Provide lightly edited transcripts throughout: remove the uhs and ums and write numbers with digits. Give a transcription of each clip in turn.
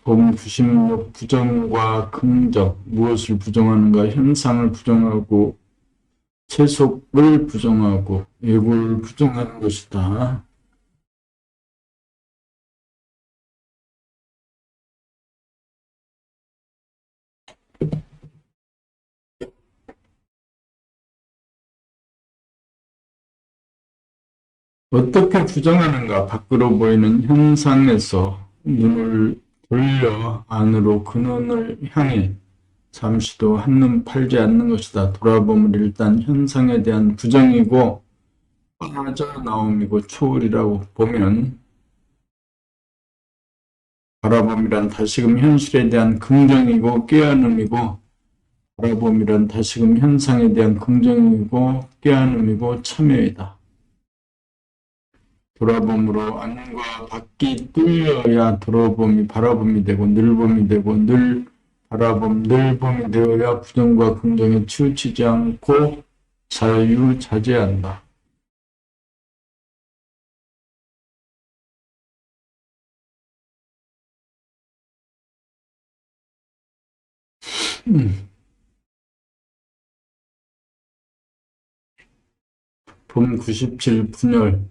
봄 96 부정과 긍정 무엇을 부정하는가 현상을 부정하고 세속을 부정하고 예고를 부정하는 것이다. 어떻게 부정하는가 밖으로 보이는 현상에서 눈을 돌려 안으로 근원을 향해 잠시도 한눈 팔지 않는 것이다. 돌아보면 일단 현상에 대한 부정이고 빠져나옴이고 초월이라고 보면 바라봄이란 다시금 현실에 대한 긍정이고 깨어남이고 바라봄이란 다시금 현상에 대한 긍정이고 깨어남이고 참여이다. 돌아봄으로 안과 밖이 뚫려야 돌아봄이 바라봄이 되고 늘봄이 되고 늘 바라봄, 늘봄이 되어야 부정과 긍정에 치우치지 않고 자유자재한다. 봄 97 분열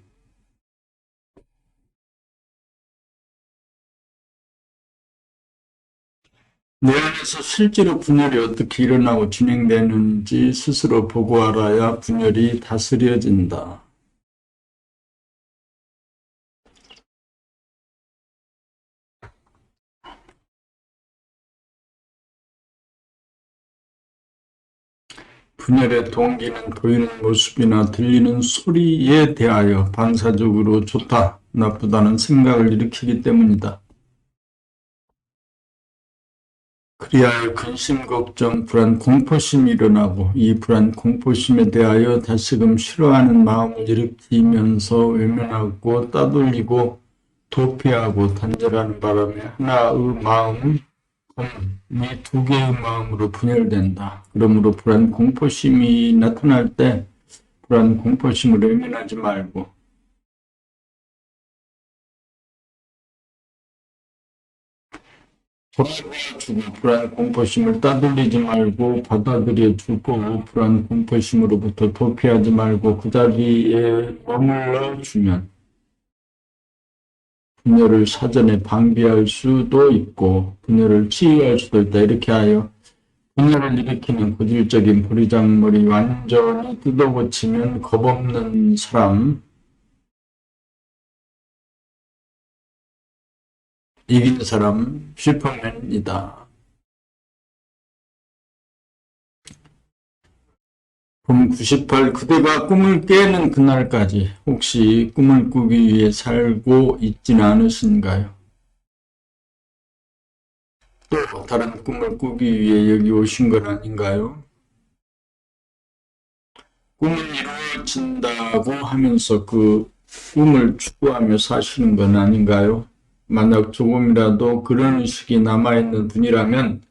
내 안에서 실제로 분열이 어떻게 일어나고 진행되는지 스스로 보고 알아야 분열이 다스려진다. 분열의 동기는 보이는 모습이나 들리는 소리에 대하여 반사적으로 좋다, 나쁘다는 생각을 일으키기 때문이다. 그리하여 근심, 걱정, 불안, 공포심이 일어나고 이 불안, 공포심에 대하여 다시금 싫어하는 마음을 일으키면서 외면하고 따돌리고 도피하고 단절하는 바람에 하나의 마음, 이 두 개의 마음으로 분열된다. 그러므로 불안, 공포심이 나타날 때 불안, 공포심을 외면하지 말고 받아주고 불안, 공포심을 따돌리지 말고 받아들여주고 불안, 공포심으로부터 도피하지 말고 그 자리에 머물러 주면 분열을 사전에 방비할 수도 있고 분열을 치유할 수도 있다. 이렇게 하여 분열을 일으키는 고질적인 버리장머리 완전히 뜯어고치면 겁없는 사람, 이긴 사람, 슈퍼맨이다. 봄 98, 그대가 꿈을 깨는 그날까지 혹시 꿈을 꾸기 위해 살고 있지는 않으신가요? 또 다른 꿈을 꾸기 위해 여기 오신 건 아닌가요? 꿈은 이루어진다고 하면서 그 꿈을 추구하며 사시는 건 아닌가요? 만약 조금이라도 그런 의식이 남아있는 분이라면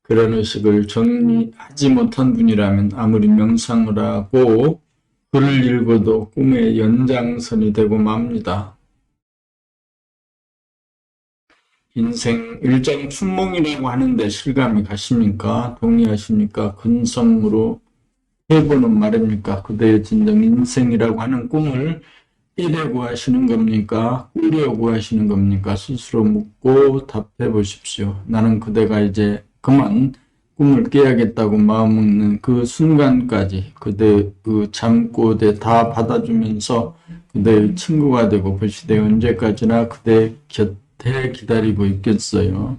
그런 의식을 정리하지 못한 분이라면 아무리 명상을 하고 글을 읽어도 꿈의 연장선이 되고 맙니다. 인생 일장춘몽이라고 하는데 실감이 가십니까? 동의하십니까? 근성으로 해보는 말입니까? 그대의 진정 인생이라고 하는 꿈을 깨려고 하시는 겁니까? 꾸려고 하시는 겁니까? 스스로 묻고 답해 보십시오. 나는 그대가 이제 그만 꿈을 깨야겠다고 마음먹는 그 순간까지 그대 그 잠꼬대 다 받아주면서 그대의 친구가 되고 보시되 언제까지나 그대 곁에 기다리고 있겠어요.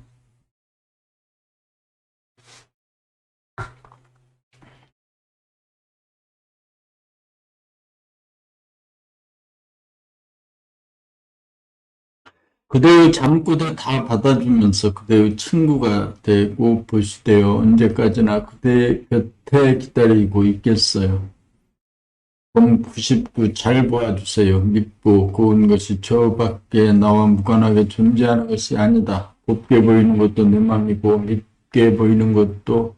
그대의 잠꼬대 다 받아주면서 그대의 친구가 되고 보시되어 언제까지나 그대 곁에 기다리고 있겠어요. 99 잘 보아주세요. 밉고 고운 것이 저 밖에 나와 무관하게 존재하는 것이 아니다. 곱게 보이는 것도 내 맘이고 밉게 보이는 것도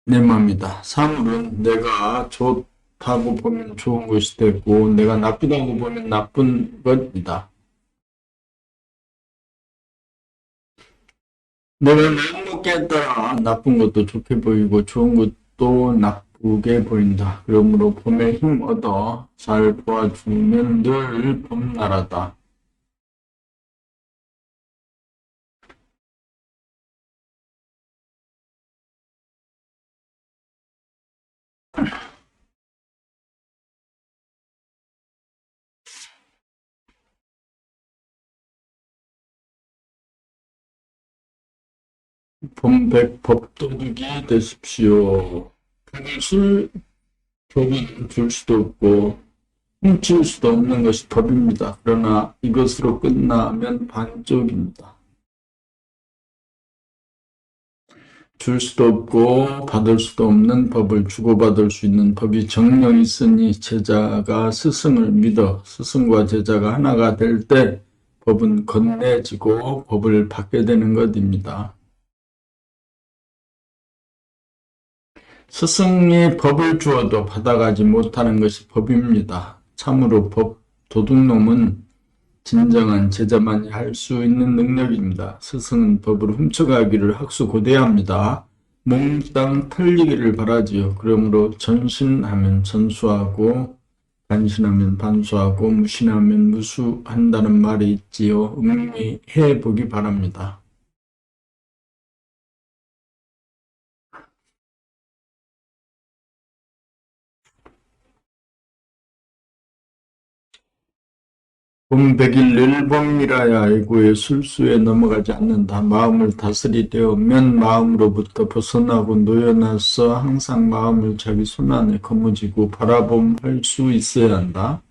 내 맘이다. 사물은 내가 좋다고 보면 좋은 것이 되고 내가 나쁘다고 보면 나쁜 것이다. 내가 너무 깨달아 나쁜 것도 좋게 보이고 좋은 것도 나쁘게 보인다. 그러므로 봄에 힘 얻어 잘 도와주면 늘 봄나라다. 봄백 법도둑이 되십시오. 그것을 법은 줄 수도 없고 훔칠 수도 없는 것이 법입니다. 그러나 이것으로 끝나면 반쪽입니다. 줄 수도 없고 받을 수도 없는 법을 주고받을 수 있는 법이 정령 있으니 제자가 스승을 믿어 스승과 제자가 하나가 될 때 법은 건네지고 법을 받게 되는 것입니다. 스승이 법을 주어도 받아가지 못하는 것이 법입니다. 참으로 도둑놈은 진정한 제자만이 할 수 있는 능력입니다. 스승은 법을 훔쳐가기를 학수고대합니다. 몽땅 털리기를 바라지요. 그러므로 전신하면 전수하고 반신하면 반수하고 무신하면 무수한다는 말이 있지요. 음미해 보기 바랍니다. 봄백일 늘봄이라야 애고의 술수에 넘어가지 않는다. 마음을 다스리려면 마음으로부터 벗어나고 놓여놔서 항상 마음을 자기 손안에 거머쥐고 바라봄할 수 있어야 한다.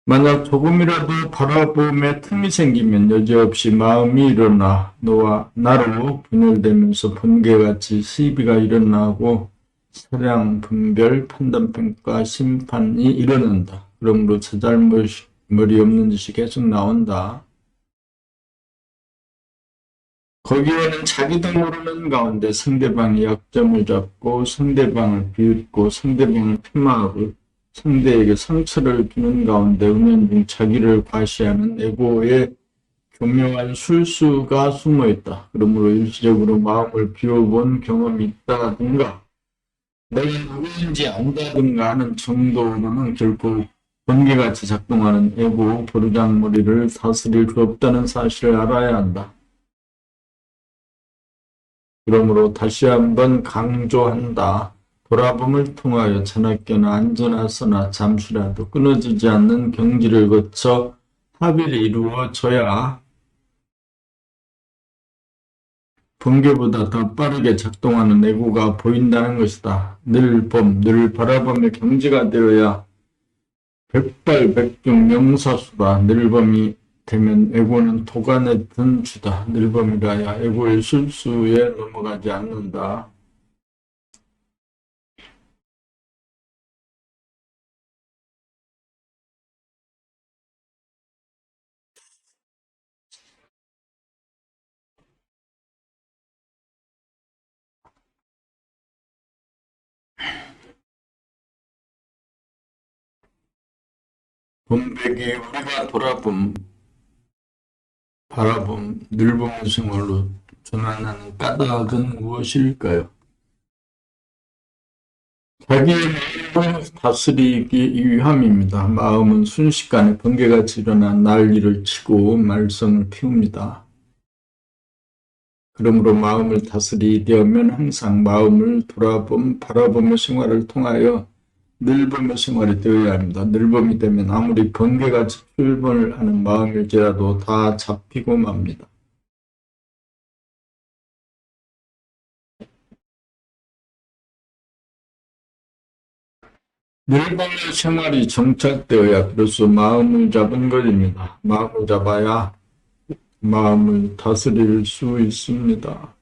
만약 조금이라도 바라봄에 틈이 생기면 여지없이 마음이 일어나 너와 나로 분열되면서 번개같이 시비가 일어나고 사량, 분별, 판단평가, 심판이 일어난다. 그러므로 제 잘못이 머리 없는 짓이 계속 나온다. 거기에는 자기도 모르는 가운데 상대방의 약점을 잡고 상대방을 비웃고 상대방을 폄하하고 상대에게 상처를 주는 가운데 은연중 자기를 과시하는 에고의 교묘한 술수가 숨어있다. 그러므로 일시적으로 마음을 비워본 경험이 있다든가 내가 누구인지 안다든가 하는 정도로는 결국 번개같이 작동하는 에고 보르장머리를 다스릴 수 없다는 사실을 알아야 한다. 그러므로 다시 한번 강조한다. 돌아봄을 통하여 자나깨나 안전하서나 잠시라도 끊어지지 않는 경지를 거쳐 합의를 이루어져야 번개보다 더 빠르게 작동하는 에고가 보인다는 것이다. 늘 바라봄의 경지가 되어야 백발백중 명사수다. 늘봄이 되면 에고는 도간에 든 주다. 늘봄이라야 에고의 실수에 넘어가지 않는다. 봄백이 우리가 바라봄, 늘봄 생활로 전환하는 까닭은 무엇일까요? 자기의 마음을 다스리기 위함입니다. 마음은 순식간에 번개같이 일어나 난리를 치고 말썽을 피웁니다. 그러므로 마음을 다스리려면 항상 마음을 바라보며 생활을 통하여 늘봄의 생활이 되어야 합니다. 늘봄이 되면 아무리 번개같이 출범을 하는 마음일지라도 다 잡히고 맙니다. 늘봄의 생활이 정착되어야 비로소 마음을 잡은 것입니다. 마음을 잡아야 마음을 다스릴 수 있습니다.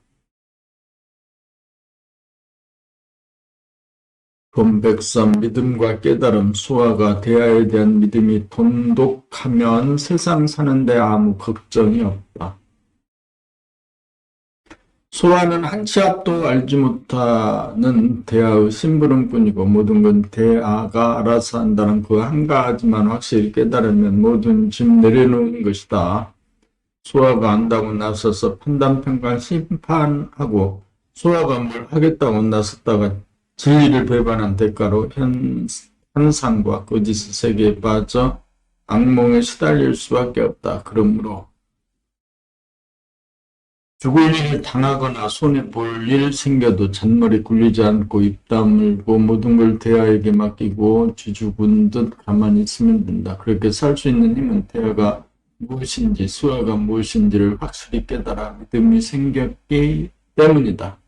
돈백삼 믿음과 깨달음, 소화가 대하에 대한 믿음이 돈독하면 세상 사는데 아무 걱정이 없다. 소화는 한 치 앞도 알지 못하는 대하의 심부름꾼이고 모든 건 대하가 알아서 한다는 그 한 가지만 확실히 깨달으면 모든 짐 내려놓은 것이다. 소아가 안다고 나서서 판단, 평가, 심판하고 소아가 뭘 하겠다고 나섰다가 진리를 배반한 대가로 현상과 거짓의 세계에 빠져 악몽에 시달릴 수밖에 없다. 그러므로 죽을 일을 당하거나 손해볼 일 생겨도 잔머리 굴리지 않고 입 다물고 모든 걸 대하에게 맡기고 쥐죽은 듯 가만히 있으면 된다. 그렇게 살 수 있는 힘은 대하가 무엇인지 수아가 무엇인지를 확실히 깨달아 믿음이 생겼기 때문이다.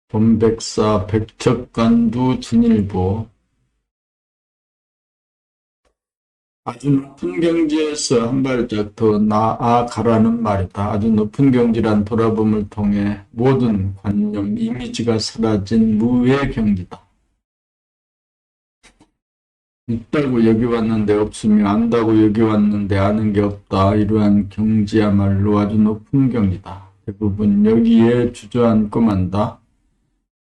본백사 백척간두 진일보 아주 높은 경지에서 한 발짝 더 나아가라는 말이다. 아주 높은 경지란 돌아봄을 통해 모든 관념, 이미지가 사라진 무의 경지다. 있다고 여기왔는데 없으며 안다고 여기왔는데 아는 게 없다. 이러한 경지야말로 아주 높은 경지다. 대부분 여기에 주저앉고 만다.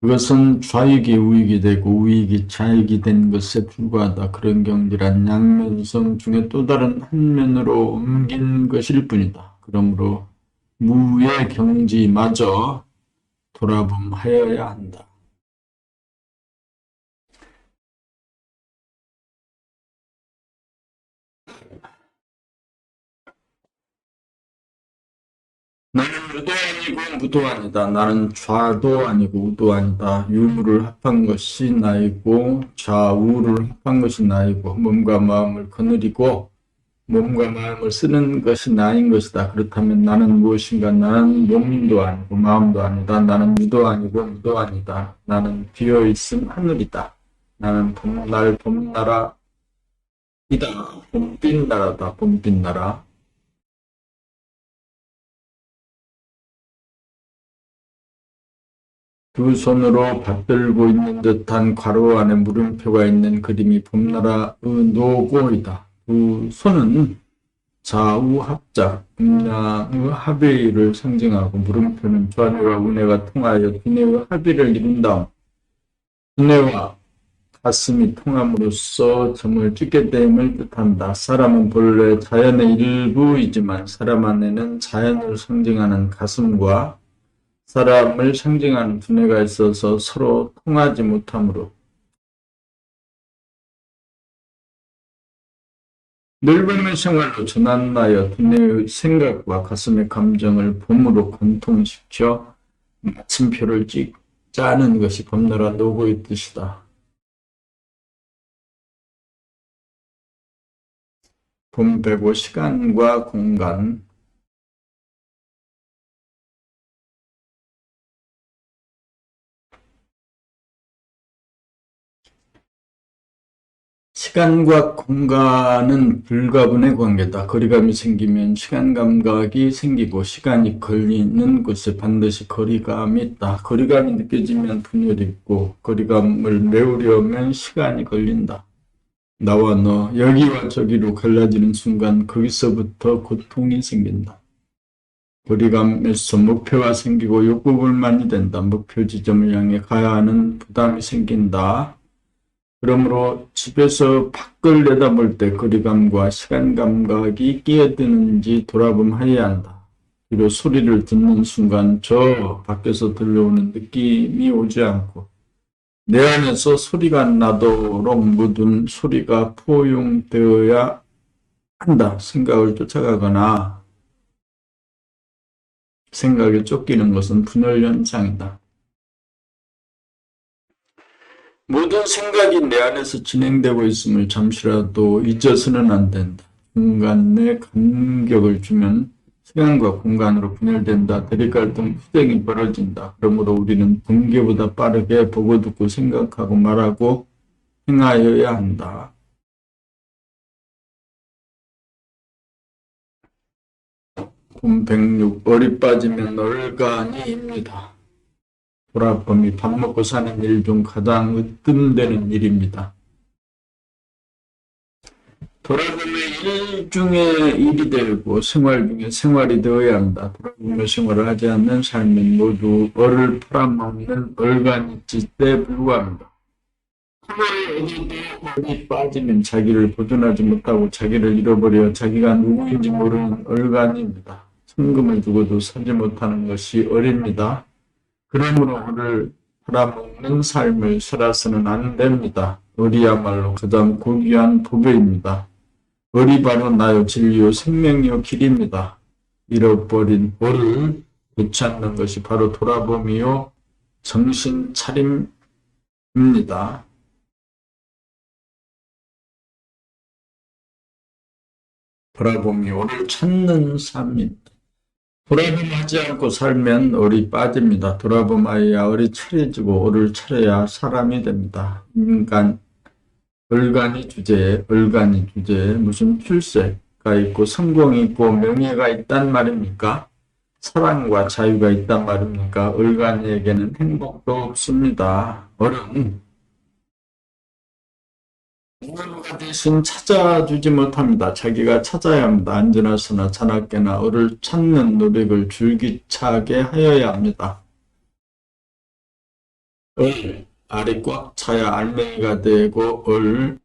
그것은 좌익이 우익이 되고 우익이 좌익이 된 것에 불과하다. 그런 경지란 양면성 중에 또 다른 한 면으로 옮긴 것일 뿐이다. 그러므로 무의 경지마저 돌아봄하여야 한다. 나는 유도 아니고 무도 아니다. 나는 좌도 아니고 우도 아니다. 유무를 합한 것이 나이고 좌우를 합한 것이 나이고 몸과 마음을 거느리고 몸과 마음을 쓰는 것이 나인 것이다. 그렇다면 나는 무엇인가? 나는 몸도 아니고 마음도 아니다. 나는 유도 아니고 무도 아니다. 나는 비어있음 하늘이다. 나는 봄날 봄나라이다. 봄빛 나라다. 봄빛 나라. 두 손으로 받들고 있는 듯한 괄호 안에 물음표가 있는 그림이 봄나라의 노고이다. 두 손은 좌우 합작, 음양의 합의를 상징하고 물음표는 좌뇌와 우뇌가 통하여 두뇌의 합의를 이룬 다음 두뇌와 가슴이 통함으로써 점을 찍게 됨을 뜻한다. 사람은 본래 자연의 일부이지만 사람 안에는 자연을 상징하는 가슴과 사람을 상징하는 두뇌가 있어서 서로 통하지 못하므로 늙음의 생활로 전환하여 두뇌의 생각과 가슴의 감정을 봄으로 관통시켜 마침표를 짜는 것이 봄나라 노고의 뜻이다. 봄 배고 시간과 공간 시간과 공간은 불가분의 관계다. 거리감이 생기면 시간 감각이 생기고 시간이 걸리는 곳에 반드시 거리감이 있다. 거리감이 느껴지면 분열이 있고 거리감을 메우려면 시간이 걸린다. 나와 너, 여기와 저기로 갈라지는 순간 거기서부터 고통이 생긴다. 거리감에서 목표가 생기고 욕구불만이 된다. 목표 지점을 향해 가야 하는 부담이 생긴다. 그러므로 집에서 밖을 내다볼 때 거리감과 시간 감각이 끼어드는지 돌아봄해야 한다. 그리고 소리를 듣는 순간 저 밖에서 들려오는 느낌이 오지 않고 내 안에서 소리가 나도록 모든 소리가 포용되어야 한다. 생각을 쫓아가거나 생각에 쫓기는 것은 분열 현상이다. 모든 생각이 내 안에서 진행되고 있음을 잠시라도 잊어서는 안 된다. 공간 내 간격을 주면 시간과 공간으로 분열된다. 대립갈등, 투쟁이 벌어진다. 그러므로 우리는 번개보다 빠르게 보고 듣고 생각하고 말하고 행하여야 한다. 봄 106, 얼이 빠지면 얼간이입니다. 돌아봄이 밥 먹고 사는 일 중 가장 으뜸되는 일입니다. 돌아봄의 일 중에 일이 되고 생활 중에 생활이 되어야 한다. 돌아보며 생활을 하지 않는 삶은 모두 얼을 팔아먹는 얼간이짓에 불과합니다. 하나를 얻어도 얼이 빠지면 자기를 보존하지 못하고 자기를 잃어버려 자기가 누구인지 모르는 얼간입니다. 성금을 두고도 사지 못하는 것이 얼입니다. 그러므로 얼을 팔아먹는 삶을 살아서는 안 됩니다. 얼이야말로 가장 고귀한 보배입니다. 얼이 바로 나요 진리요 생명이요 길입니다. 잃어버린 얼을 되찾는 것이 바로 돌아봄이요 정신 차림입니다. 돌아봄이 얼을 찾는 삶입니다. 돌아봄하지 않고 살면 얼이 빠집니다. 돌아봄하여야 얼이 차려지고 얼을 차려야 사람이 됩니다. 인간 얼간이 주제에 무슨 출세가 있고 성공이 있고 명예가 있단 말입니까? 사랑과 자유가 있단 말입니까? 얼간이에게는 행복도 없습니다. 얼은 누가 대신 찾아주지 못합니다. 자기가 찾아야 합니다. 안전하서나 자나깨나 얼을 찾는 노력을 줄기차게 하여야 합니다. 얼, 알이 꽉 차야 알맹이가 되고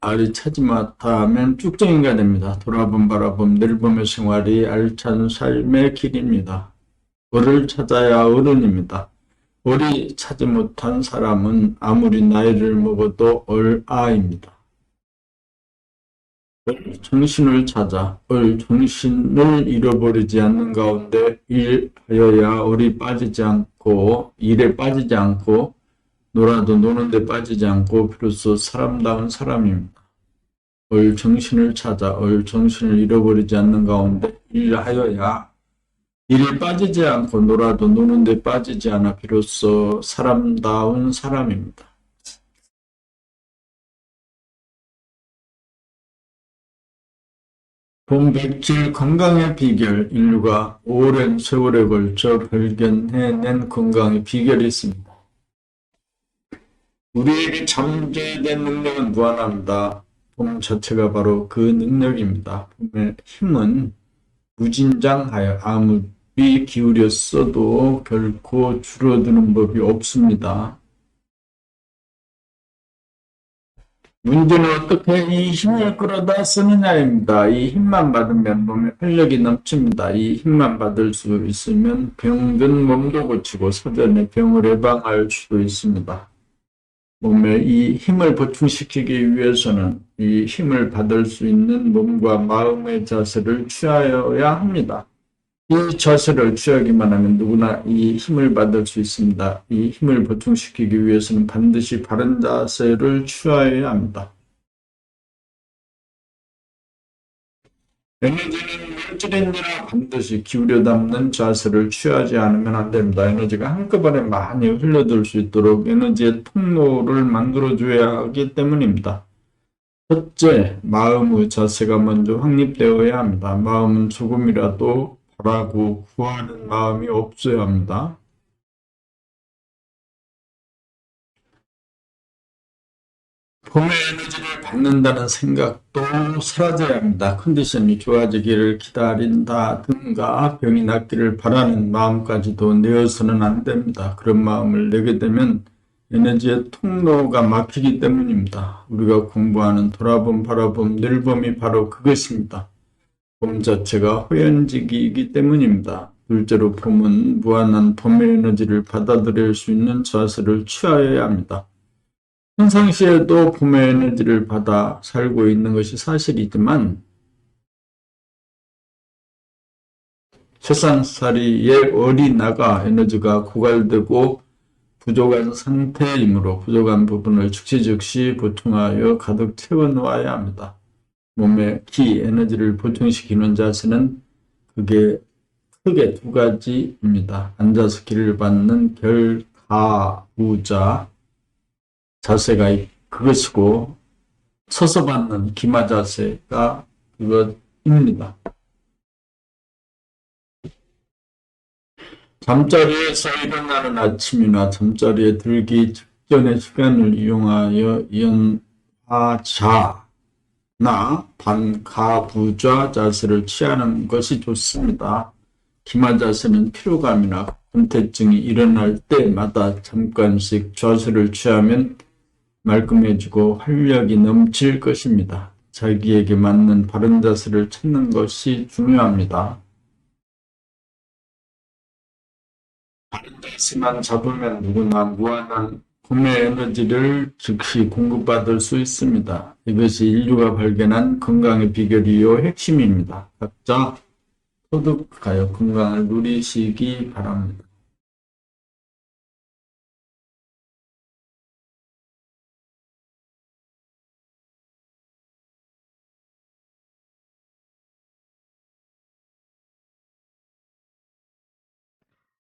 알이 차지 못하면 쭉정이가 됩니다. 돌아봄 바라봄 늘봄의 생활이 알찬 삶의 길입니다. 얼을 찾아야 어른입니다. 얼이 찾지 못한 사람은 아무리 나이를 먹어도 얼아입니다. 정신을 찾아 정신을 잃어버리지 않는 가운데 일하여야 얼이 빠지지 않고 일에 빠지지 않고 놀아도 노는데 빠지지 않고 비로소 사람다운 사람입니다. 정신을 찾아 정신을 잃어버리지 않는 가운데 일하여야 일에 빠지지 않고 놀아도 노는데 빠지지 않아 비로소 사람다운 사람입니다. 동백질 건강의 비결, 인류가 오랜 세월에 걸쳐 발견해낸 건강의 비결이 있습니다. 우리에게 잠재된 능력은 무한합니다. 봄 자체가 바로 그 능력입니다. 봄의 힘은 무진장하여 아무리 기울였어도 결코 줄어드는 법이 없습니다. 문제는 어떻게 이 힘을 끌어다 쓰느냐입니다. 이 힘만 받으면 몸에 활력이 넘칩니다. 이 힘만 받을 수 있으면 병든 몸도 고치고 사전에 병을 예방할 수도 있습니다. 몸에 이 힘을 보충시키기 위해서는 이 힘을 받을 수 있는 몸과 마음의 자세를 취하여야 합니다. 이 자세를 취하기만 하면 누구나 이 힘을 받을 수 있습니다. 이 힘을 보충시키기 위해서는 반드시 바른 자세를 취하여야 합니다. 에너지는 물질인지라 반드시 기울여 담는 자세를 취하지 않으면 안 됩니다. 에너지가 한꺼번에 많이 흘러들 수 있도록 에너지의 통로를 만들어줘야 하기 때문입니다. 첫째, 마음의 자세가 먼저 확립되어야 합니다. 마음은 조금이라도 바라고 구하는 마음이 없어야 합니다. 봄의 에너지를 받는다는 생각도 사라져야 합니다. 컨디션이 좋아지기를 기다린다든가 병이 낫기를 바라는 마음까지도 내어서는 안 됩니다. 그런 마음을 내게 되면 에너지의 통로가 막히기 때문입니다. 우리가 공부하는 돌아봄, 바라봄, 늘봄이 바로 그것입니다. 봄 자체가 호연지기이기 때문입니다. 둘째로 봄은 무한한 봄의 에너지를 받아들일 수 있는 자세를 취하여야 합니다. 평상시에도 봄의 에너지를 받아 살고 있는 것이 사실이지만 세상살이의 얼이 나가 에너지가 고갈되고 부족한 상태이므로 부족한 부분을 즉시 보충하여 가득 채워놓아야 합니다. 몸의 기, 에너지를 보충시키는 자세는 그게 크게 두 가지입니다. 앉아서 기를 받는 결가우자 자세가 그것이고 서서 받는 기마 자세가 그것입니다. 잠자리에서 일어나는 아침이나 잠자리에 들기 직전의 시간을 이용하여 연화자나 반가부좌 자세를 취하는 것이 좋습니다. 기마 자세는 피로감이나 근태증이 일어날 때마다 잠깐씩 자세를 취하면 말끔해지고 활력이 넘칠 것입니다. 자기에게 맞는 바른 자세를 찾는 것이 중요합니다. 바른 자세만 잡으면 누구나 무한한 구매 에너지를 즉시 공급받을 수 있습니다. 이것이 인류가 발견한 건강의 비결이요 핵심입니다. 각자 소득하여 건강을 누리시기 바랍니다.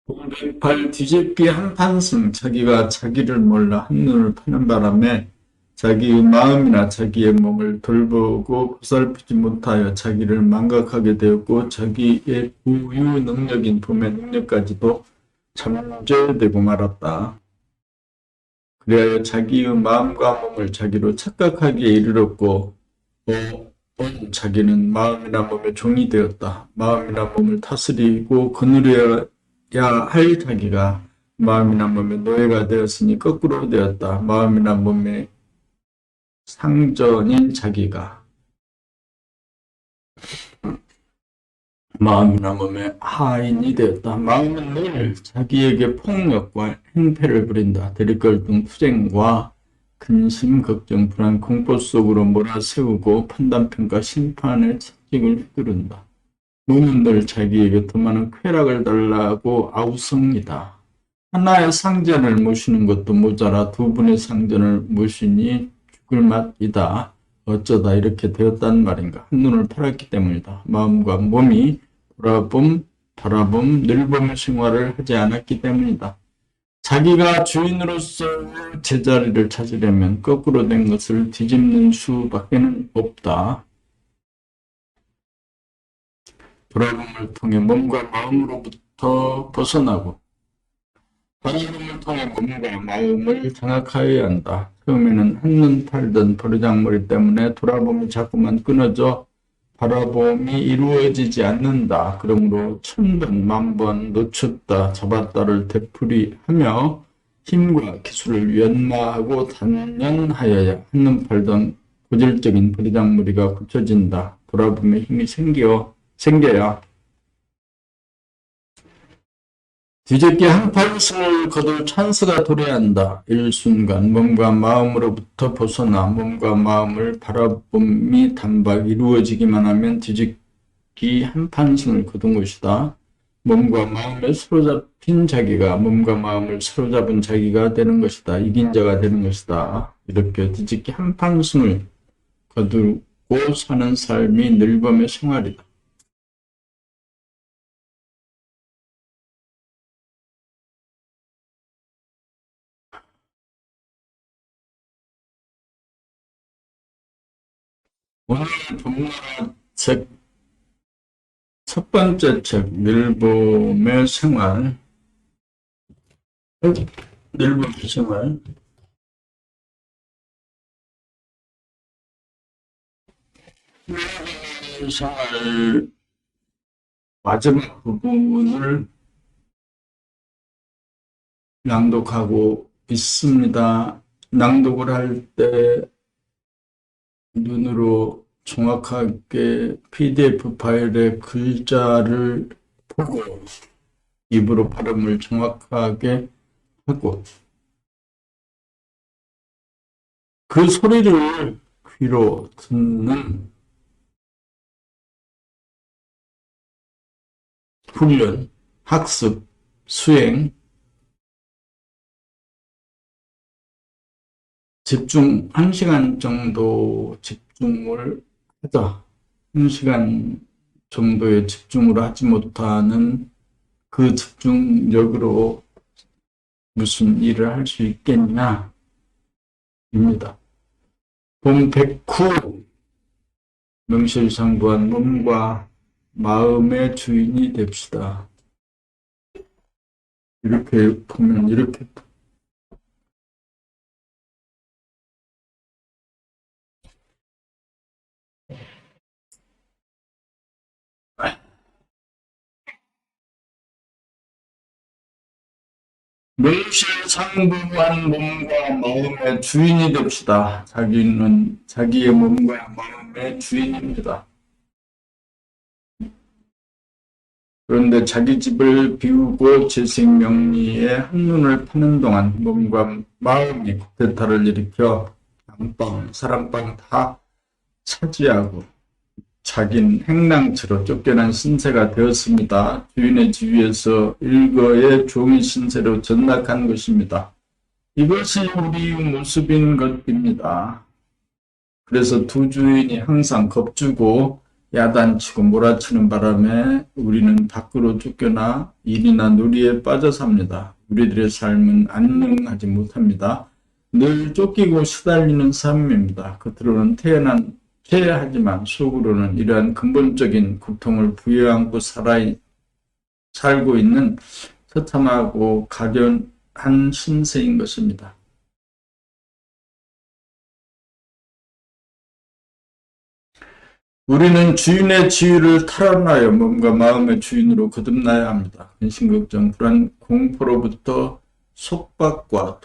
공백팔 뒤집기 한판승 자기가 자기를 몰라 한눈을 파는 바람에 자기의 마음이나 자기의 몸을 돌보고 보살피지 못하여 자기를 망각하게 되었고 자기의 고유 능력인 봄의 능력까지도 잠재되고 말았다. 그리하여 자기의 마음과 몸을 자기로 착각하기에 이르렀고 온 자기는 마음이나 몸의 종이 되었다. 마음이나 몸을 다스리고 거느려야 할 자기가 마음이나 몸의 노예가 되었으니 거꾸로 되었다. 마음이나 몸의 상전인 자기가 마음이나 몸의 하인이 되었다. 마음은 늘 자기에게 폭력과 행패를 부린다. 대립갈등, 투쟁과 근심, 걱정, 불안, 공포 속으로 몰아세우고 판단평가, 심판의 책임을 휘두른다. 몸은 늘 자기에게 더 많은 쾌락을 달라고 아우성이다. 하나의 상전을 모시는 것도 모자라 두 분의 상전을 모시니 죽을 맛이다. 어쩌다 이렇게 되었단 말인가. 한눈을 팔았기 때문이다. 마음과 몸이 돌아봄, 바라봄, 늘봄의 생활을 하지 않았기 때문이다. 자기가 주인으로서 제자리를 찾으려면 거꾸로 된 것을 뒤집는 수밖에는 없다. 돌아봄을 통해 몸과 마음으로부터 벗어나고 바라봄을 통해 몸과 마음을 장악하여야 한다. 처음에는 한눈 팔던 버르장머리 때문에 돌아봄이 자꾸만 끊어져 바라봄이 이루어지지 않는다. 그러므로 천번 만번 놓쳤다 잡았다를 되풀이하며 힘과 기술을 연마하고 단련하여야 한눈 팔던 고질적인 버르장머리가 고쳐진다. 돌아봄에 힘이 생겨야 뒤집기 한판승을 거둘 찬스가 도래한다. 일순간 몸과 마음으로부터 벗어나 몸과 마음을 바라봄이 단박 이루어지기만 하면 뒤집기 한판승을 거둔 것이다. 몸과 마음에 사로잡힌 자기가 몸과 마음을 사로잡은 자기가 되는 것이다. 이긴 자가 되는 것이다. 이렇게 뒤집기 한판승을 거두고 사는 삶이 늘범의 생활이다. 오늘 본문의 책 첫 번째 책, 늘봄의 생활. 늘봄의 생활. 늘봄의 생활 마지막 부분을 낭독하고 있습니다. 낭독을 할 때 눈으로 정확하게 PDF 파일의 글자를 보고 입으로 발음을 정확하게 하고 그 소리를 귀로 듣는 훈련, 학습, 수행, 집중 1시간 정도 집중을 하자. 1시간 정도의 집중을 하지 못하는 그 집중력으로 무슨 일을 할 수 있겠냐 입니다. 본 109 명실상부한 몸과 마음의 주인이 됩시다. 이렇게 보면 이렇게 명실상부한 몸과 마음의 주인이 됩시다. 자기는 자기의 몸과 마음의 주인입니다. 그런데 자기 집을 비우고 재생명리에 한눈을 파는 동안 몸과 마음이 쿠데타를 일으켜 안방, 사랑방 다 차지하고 자긴 행랑처로 쫓겨난 신세가 되었습니다. 주인의 지위에서 일거의 종의 신세로 전락한 것입니다. 이것이 우리의 모습인 것입니다. 그래서 두 주인이 항상 겁주고 야단치고 몰아치는 바람에 우리는 밖으로 쫓겨나 일이나 놀이에 빠져 삽니다. 우리들의 삶은 안녕하지 못합니다. 늘 쫓기고 시달리는 삶입니다. 겉으로는 태연하지만 속으로는 이러한 근본적인 고통을 부여안고 살고 있는 처참하고 가련한 신세인 것입니다. 우리는 주인의 지위를 탈환하여 몸과 마음의 주인으로 거듭나야 합니다. 근심걱정, 불안, 공포로부터 속박과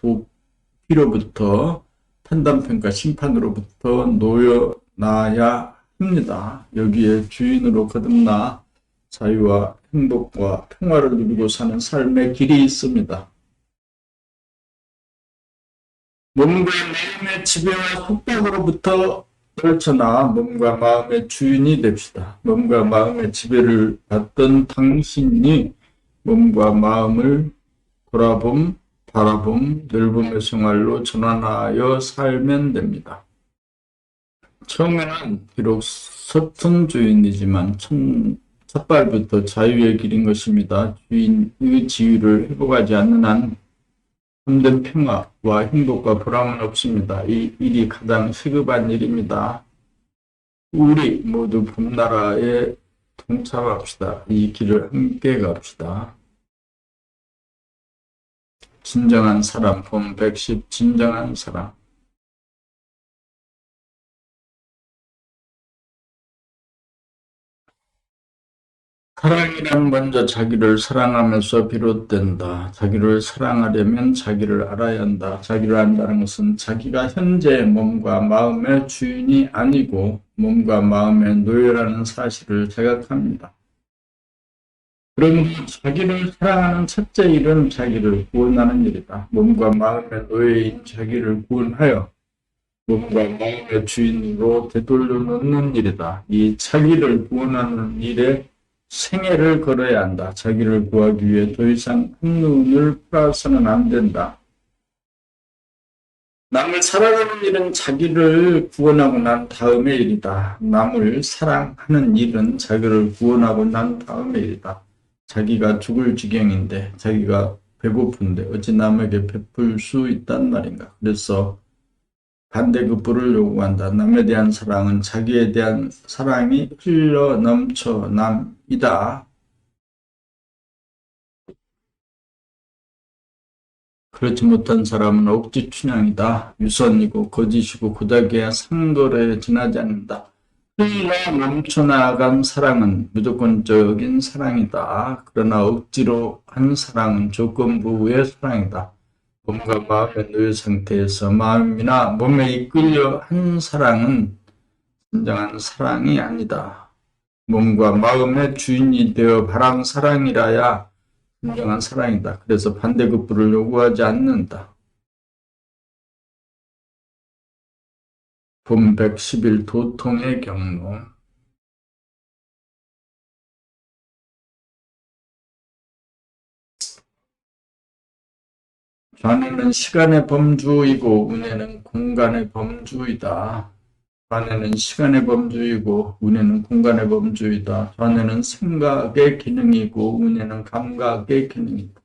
도피로부터 판단평가, 심판으로부터 놓여나야 합니다. 여기에 주인으로 거듭나 자유와 행복과 평화를 누리고 사는 삶의 길이 있습니다. 몸과 마음의 지배와 속박으로부터 떨쳐나 몸과 마음의 주인이 됩시다. 몸과 마음의 지배를 받던 당신이 몸과 마음을 바라봄, 넓음의 생활로 전환하여 살면 됩니다. 처음에는 비록 서툰 주인이지만 첫발부터 자유의 길인 것입니다. 주인의 지위를 회복하지 않는 한 참된 평화와 행복과 보람은 없습니다. 이 일이 가장 시급한 일입니다. 우리 모두 봄나라에 동참합시다. 이 길을 함께 갑시다. 진정한 사람, 봄 110, 진정한 사람. 사랑이란 먼저 자기를 사랑하면서 비롯된다. 자기를 사랑하려면 자기를 알아야 한다. 자기를 안다는 것은 자기가 현재 몸과 마음의 주인이 아니고 몸과 마음의 노예라는 사실을 자각합니다. 그러므로 자기를 사랑하는 첫째 일은 자기를 구원하는 일이다. 몸과 마음의 노예인 자기를 구원하여 몸과 마음의 주인으로 되돌려 놓는 일이다. 이 자기를 구원하는 일에 생애를 걸어야 한다. 자기를 구하기 위해 더 이상 한눈을 팔아서는 안 된다. 남을 사랑하는 일은 자기를 구원하고 난 다음의 일이다. 남을 사랑하는 일은 자기를 구원하고 난 다음의 일이다. 자기가 죽을 지경인데, 자기가 배고픈데 어찌 남에게 베풀 수 있단 말인가. 그래서 반대급부를 요구한다. 남에 대한 사랑은 자기에 대한 사랑이 흘러 넘쳐 남이다. 그렇지 못한 사람은 억지 춘향이다. 유선이고 거짓이고 고작해야 상거래에 지나지 않는다. 흘러 넘쳐나간 사랑은 무조건적인 사랑이다. 그러나 억지로 한 사랑은 조건부의 사랑이다. 몸과 마음의 노예 상태에서 마음이나 몸에 이끌려 한 사랑은 진정한 사랑이 아니다. 몸과 마음의 주인이 되어 바람 사랑이라야 진정한 사랑이다. 그래서 반대급부를 요구하지 않는다. 봄 111 도통의 경로. 좌뇌는 시간의 범주이고 운해는 공간의 범주이다. 좌뇌는 시간의 범주이고 운해는 공간의 범주이다. 좌뇌는 생각의 기능이고 운해는 감각의 기능이다.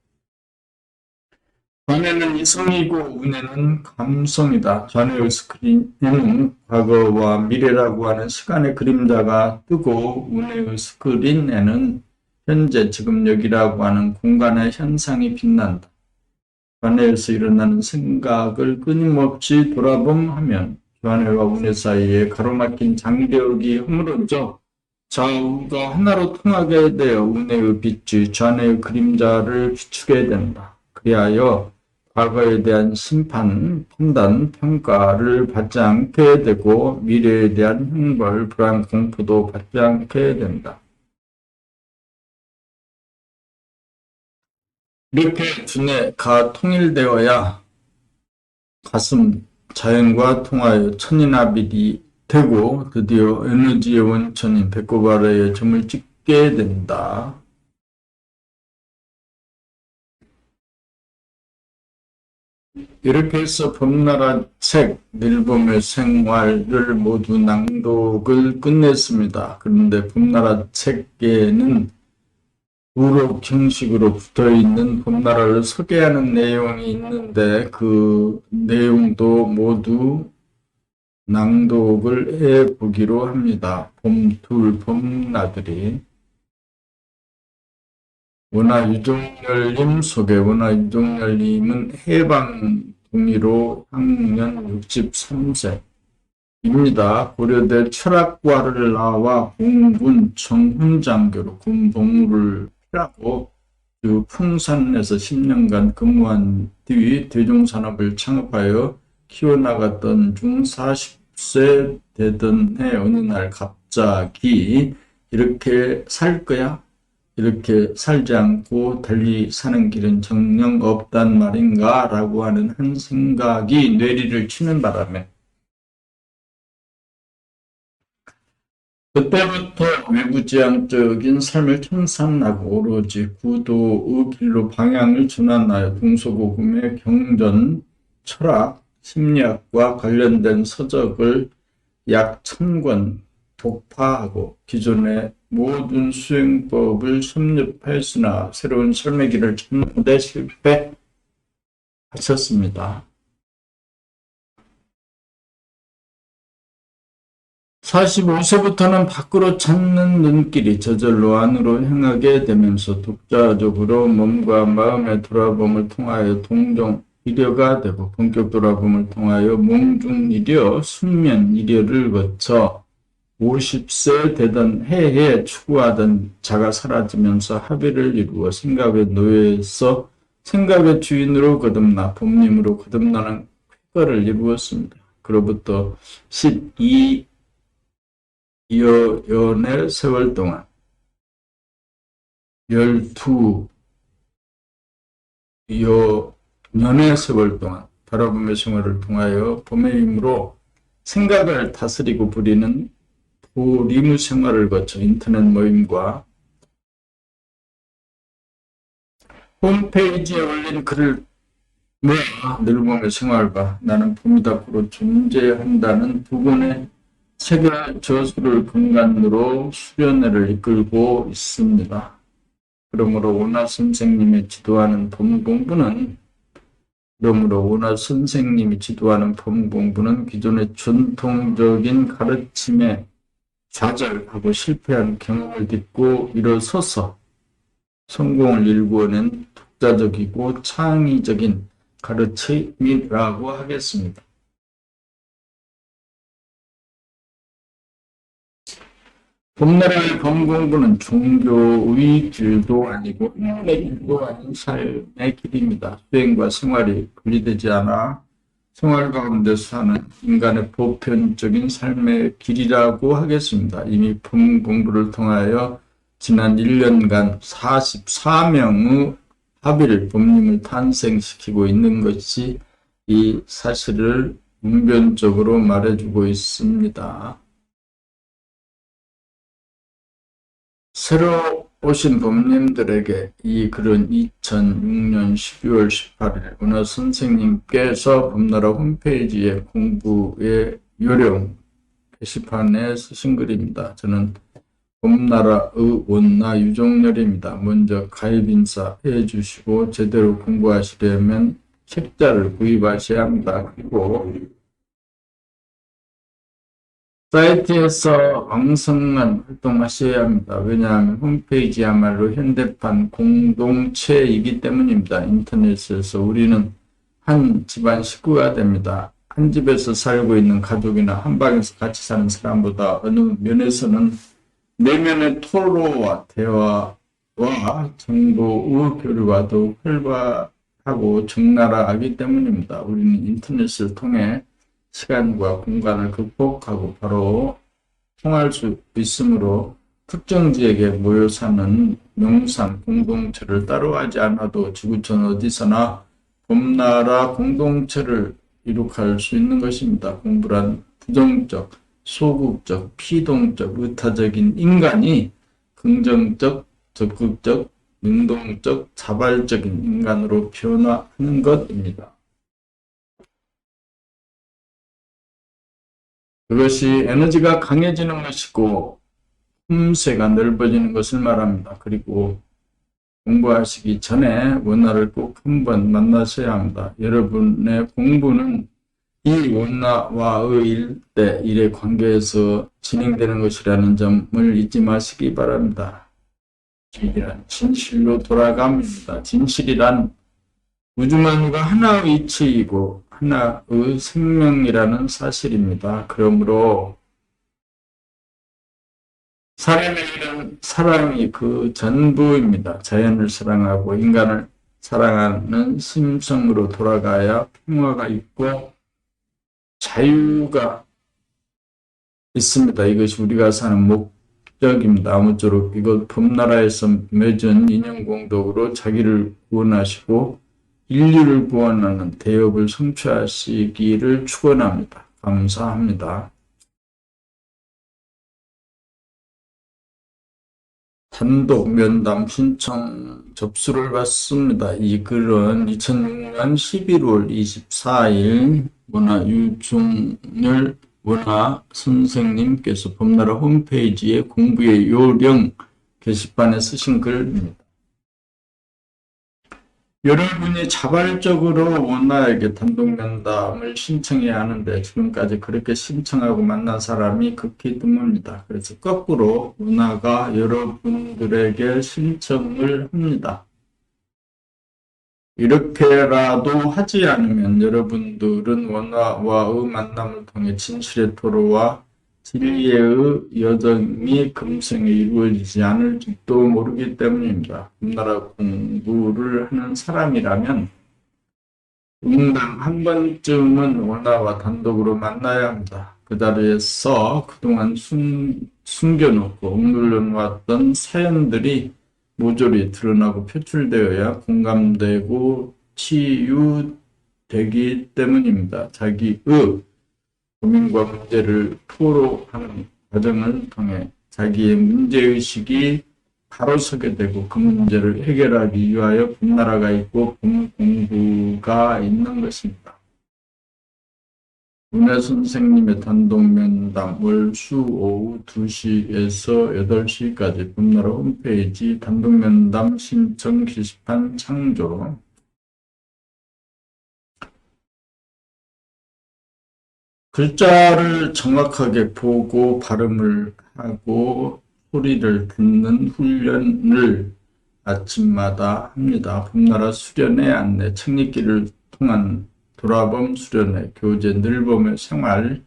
좌뇌는 이성이고 운해는 감성이다. 좌뇌의 스크린에는 과거와 미래라고 하는 시간의 그림자가 뜨고 운해의 스크린에는 현재 지금 여기라고 하는 공간의 현상이 빛난다. 좌뇌에서 일어나는 생각을 끊임없이 돌아봄하면 좌뇌와 운해 사이에 가로막힌 장벽이 허물어져 좌우가 하나로 통하게 되어 운해의 빛이 좌뇌의 그림자를 비추게 된다. 그리하여 과거에 대한 심판, 판단, 평가를 받지 않게 되고 미래에 대한 형벌, 불안, 공포도 받지 않게 된다. 이렇게 두뇌가 통일되어야 가슴 자연과 통하여 천인합일이 되고 드디어 에너지의 원천인 배꼽 아래에 점을 찍게 된다. 이렇게 해서 범나라 책, 늘봄의 생활을 모두 낭독을 끝냈습니다. 그런데 범나라 책에는 우록 형식으로 붙어있는 범나라를 소개하는 내용이 있는데 그 내용도 모두 낭독을 해보기로 합니다. 봄둘 범나들이. 원하 유종열님 소개. 원하 유종열님은 해방 동의로 향년 63세입니다. 고려대 철학과를 나와 공군 정훈장교로 군 복무를 하고 그 풍산에서 10년간 근무한 뒤 대종산업을 창업하여 키워나갔던 중 40세 되던 해 어느 날 갑자기 이렇게 살 거야? 이렇게 살지 않고 달리 사는 길은 정녕 없단 말인가? 라고 하는 한 생각이 뇌리를 치는 바람에 그때부터 외부지향적인 삶을 청산하고 오로지 구도의 길로 방향을 전환하여 동서고금의 경전, 철학, 심리학과 관련된 서적을 약 1000권 독파하고 기존의 모든 수행법을 섭렵하였으나 새로운 삶의 길을 찾는 데 실패하셨습니다. 45세부터는 밖으로 찾는 눈길이 저절로 안으로 향하게 되면서 독자적으로 몸과 마음의 돌아봄을 통하여 동정이려가 되고 본격 돌아봄을 통하여 몽중이려, 숙면이려를 거쳐 50세 되던 해에 추구하던 자가 사라지면서 합의를 이루어 생각의 노예에서 생각의 주인으로 거듭나 법님으로 거듭나는 쾌거를 이루었습니다. 그로부터 12여년의 세월 동안 12여년의 세월 동안 바라봄의 생활을 통하여 범의 힘으로 생각을 다스리고 부리는 리무 생활을 거쳐 인터넷 모임과 홈페이지에 올린 글을 모아 늘봄의 생활과 나는 봄이 밖으로 존재한다는 두 권의 책의 저수를 근간으로 수련회를 이끌고 있습니다. 그러므로 원화 선생님이 지도하는 봄 공부는 기존의 전통적인 가르침에 좌절하고 실패한 경험을 딛고 일어서서 성공을 일구어낸 독자적이고 창의적인 가르침이라고 하겠습니다. 봄나라의 범공부는 종교의 길도 아니고 인문의 길도 아닌 삶의 길입니다. 수행과 생활이 분리되지 않아 생활 가운데 사는 인간의 보편적인 삶의 길이라고 하겠습니다. 이미 범공부를 통하여 지난 1년간 44명의 합의를 법님을 탄생시키고 있는 것이 이 사실을 문변적으로 말해주고 있습니다. 새로 오신 법님들에게 이 글은 2006년 12월 18일 은하 선생님께서 법나라 홈페이지에 공부의 요령 게시판에 쓰신 글입니다. 저는 법나라의 원나 유종열입니다. 먼저 가입 인사 해주시고 제대로 공부하시려면 책자를 구입하셔야 합니다. 그리고 사이트에서 왕성한 활동하셔야 합니다. 왜냐하면 홈페이지야말로 현대판 공동체이기 때문입니다. 인터넷에서 우리는 한 집안 식구가 됩니다. 한 집에서 살고 있는 가족이나 한 방에서 같이 사는 사람보다 어느 면에서는 내면의 토로와 대화와 정도의 교류가 더욱 활발하게 하고 적나라하기 때문입니다. 우리는 인터넷을 통해 시간과 공간을 극복하고 바로 통할 수 있으므로 특정 지역에 모여 사는 명산 공동체를 따로 하지 않아도 지구촌 어디서나 봄나라 공동체를 이룩할 수 있는 것입니다. 공부란 부정적, 소극적, 피동적, 의타적인 인간이 긍정적, 적극적, 능동적, 자발적인 인간으로 변화하는 것입니다. 그것이 에너지가 강해지는 것이고 품새가 넓어지는 것을 말합니다. 그리고 공부하시기 전에 원나를 꼭 한번 만나셔야 합니다. 여러분의 공부는 이 원나와의 일의 관계에서 진행되는 것이라는 점을 잊지 마시기 바랍니다. 진실이란 진실로 돌아감입니다. 진실이란 우주만유가 하나의 이치이고 하나의 생명이라는 사실입니다. 그러므로 사람의 일은 사랑이 그 전부입니다. 자연을 사랑하고 인간을 사랑하는 심성으로 돌아가야 평화가 있고 자유가 있습니다. 이것이 우리가 사는 목적입니다. 아무쪼록 이것 봄나라에서 맺은 인연공덕으로 자기를 구원하시고 인류를 구원하는 대업을 성취하시기를 축원합니다. 감사합니다. 단독 면담 신청 접수를 받습니다. 이 글은 2006년 11월 24일 문화유중열 원화 선생님께서 봄나라 홈페이지에 공부의 요령 게시판에 쓰신 글입니다. 여러분이 자발적으로 원나에게 단독 면담을 신청해야 하는데 지금까지 그렇게 신청하고 만난 사람이 극히 드뭅니다. 그래서 거꾸로 원나가 여러분들에게 신청을 합니다. 이렇게라도 하지 않으면 여러분들은 원나와의 만남을 통해 진실의 토로와 진리의 여정이 금생에 이루어지지 않을지도 모르기 때문입니다. 봄나라 공부를 하는 사람이라면 인당 한 번쯤은 원나와 단독으로 만나야 합니다. 그 자리에서 그동안 숨겨놓고 억눌려 놓았던 사연들이 모조리 드러나고 표출되어야 공감되고 치유되기 때문입니다. 자기의 고민과 문제를 토로하는 과정을 통해 자기의 문제의식이 바로 서게 되고 그 문제를 해결하기 위하여 봄나라가 있고 봄공부가 있는 것입니다. 문혜 선생님의 단독 면담 월수 오후 2시에서 8시까지 봄나라 홈페이지 단독 면담 신청 게시판 창조. 글자를 정확하게 보고 발음을 하고 소리를 듣는 훈련을 아침마다 합니다. 봄나라 수련회 안내 책읽기를 통한 돌아봄 수련회 교재 늘봄의 생활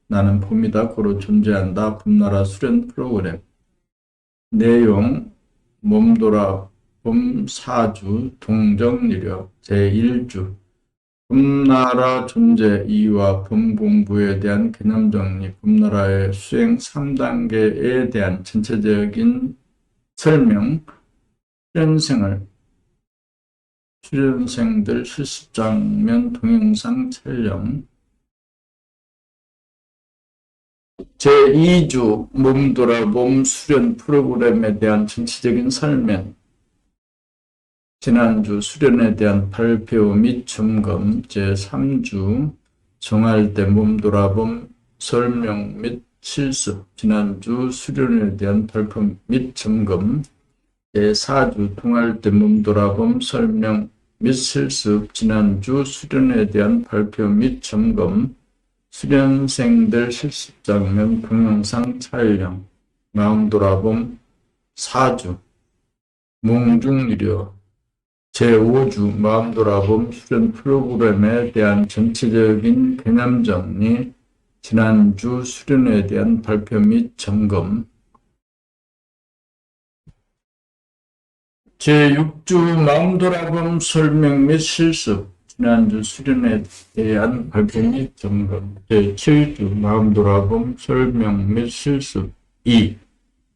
나는 봄이다 고로 존재한다 봄나라 수련 프로그램 내용 몸돌아봄 4주 동정리력 제1주 봄나라 존재 이유와 봄공부에 대한 개념정리, 봄나라의 수행 3단계에 대한 전체적인 설명, 수련생들 실습장면 동영상 촬영, 제2주 몸돌아봄 수련 프로그램에 대한 전체적인 설명, 지난주 수련에 대한 발표 및 점검, 제3주 정할 때 몸돌아봄 설명 및 실습, 지난주 수련에 대한 발표 및 점검, 제4주 통할 때 몸돌아봄 설명 및 실습, 지난주 수련에 대한 발표 및 점검, 수련생들 실습 장면 동영상 촬영, 마음돌아봄 4주, 몽중일요, 제5주 마음돌아봄 수련 프로그램에 대한 전체적인 개념 정리, 지난주 수련에 대한 발표 및 점검, 제6주 마음돌아봄 설명 및 실습, 지난주 수련에 대한 발표 및 점검. 제7주 마음돌아봄 설명 및 실습 2,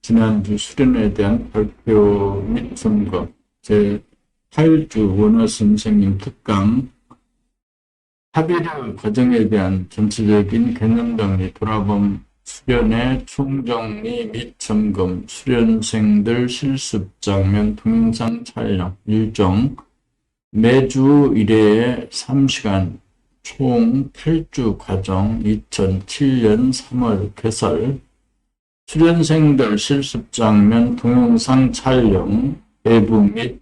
지난주 수련에 대한 발표 및 점검. 제8주 원어 선생님 특강, 합의력 과정에 대한 전체적인 개념 정리, 돌아봄 수련의 총정리 및 점검, 수련생들 실습 장면 동영상 촬영 일정, 매주 1회에 3시간, 총 8주 과정, 2007년 3월 개설, 수련생들 실습 장면 동영상 촬영, 배부 및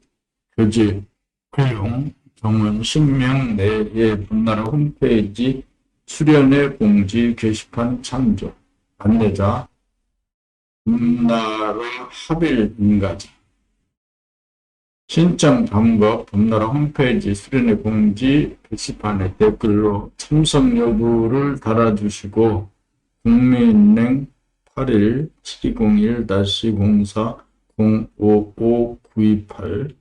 교재 활용, 정원 신명 내의 본나라 홈페이지 수련회 공지 게시판 참조, 안내자, 본나라 하빌 인가자. 신청 방법, 본나라 홈페이지 수련회 공지 게시판에 댓글로 참석 여부를 달아주시고, 국민은행 81-7201-04-055928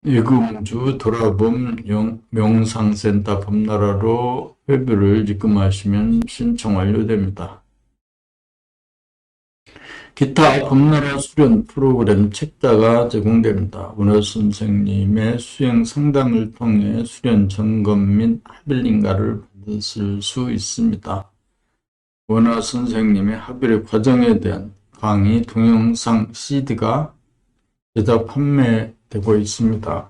예금주 돌아봄 명상센터 범나라로 회비를 입금하시면 신청 완료됩니다. 기타 범나라 수련 프로그램 책자가 제공됩니다. 원어 선생님의 수행 상담을 통해 수련 점검 및 합일인가를 받으실 수 있습니다. 원어 선생님의 합일 과정에 대한 강의 동영상 CD가 제작 판매되고 있습니다.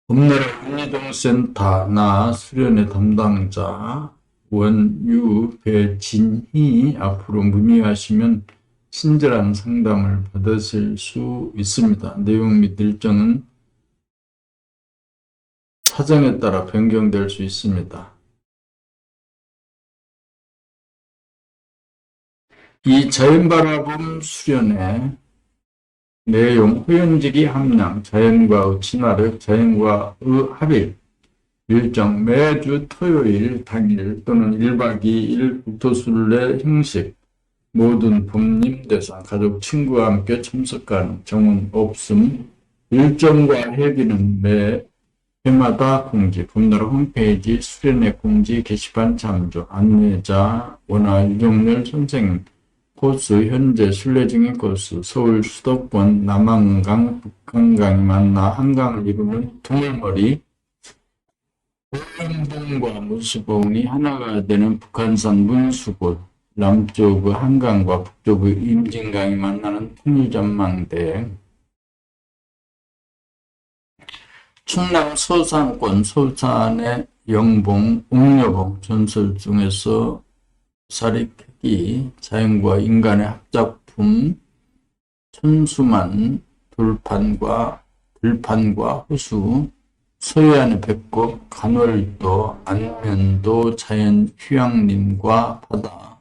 범나라 윤희동센터 나 수련회 담당자 원유 배진희 앞으로 문의하시면 친절한 상담을 받으실 수 있습니다. 내용 및 일정은 사정에 따라 변경될 수 있습니다. 이 자연바라봄 수련회 내용, 호연지기 함량, 자연과의 친화력, 자연과의 합일, 일정, 매주 토요일 당일 또는 1박 2일 국토순례 형식, 모든 부모님 대상, 가족, 친구와 함께 참석 가능, 정원 없음, 일정과 회비는 매 회마다 공지, 범나라 홈페이지 수련회 공지 게시판 참조, 안내자, 원화 유종렬 선생님, 코스, 현재 순례 중인 코스, 서울 수도권 남한강, 북한강이 만나 한강을 이루는 두물머리, 울릉봉과 무수봉이 하나가 되는 북한산 문수골, 남쪽의 한강과 북쪽의 임진강이 만나는 통일전망대, 충남 서산권 서산의 영봉, 옥녀봉 전설 중에서 사리캐기, 자연과 인간의 합작품, 천수만, 들판과 호수, 서해안의 백곡, 간월도, 안면도, 자연 휴양림과 바다,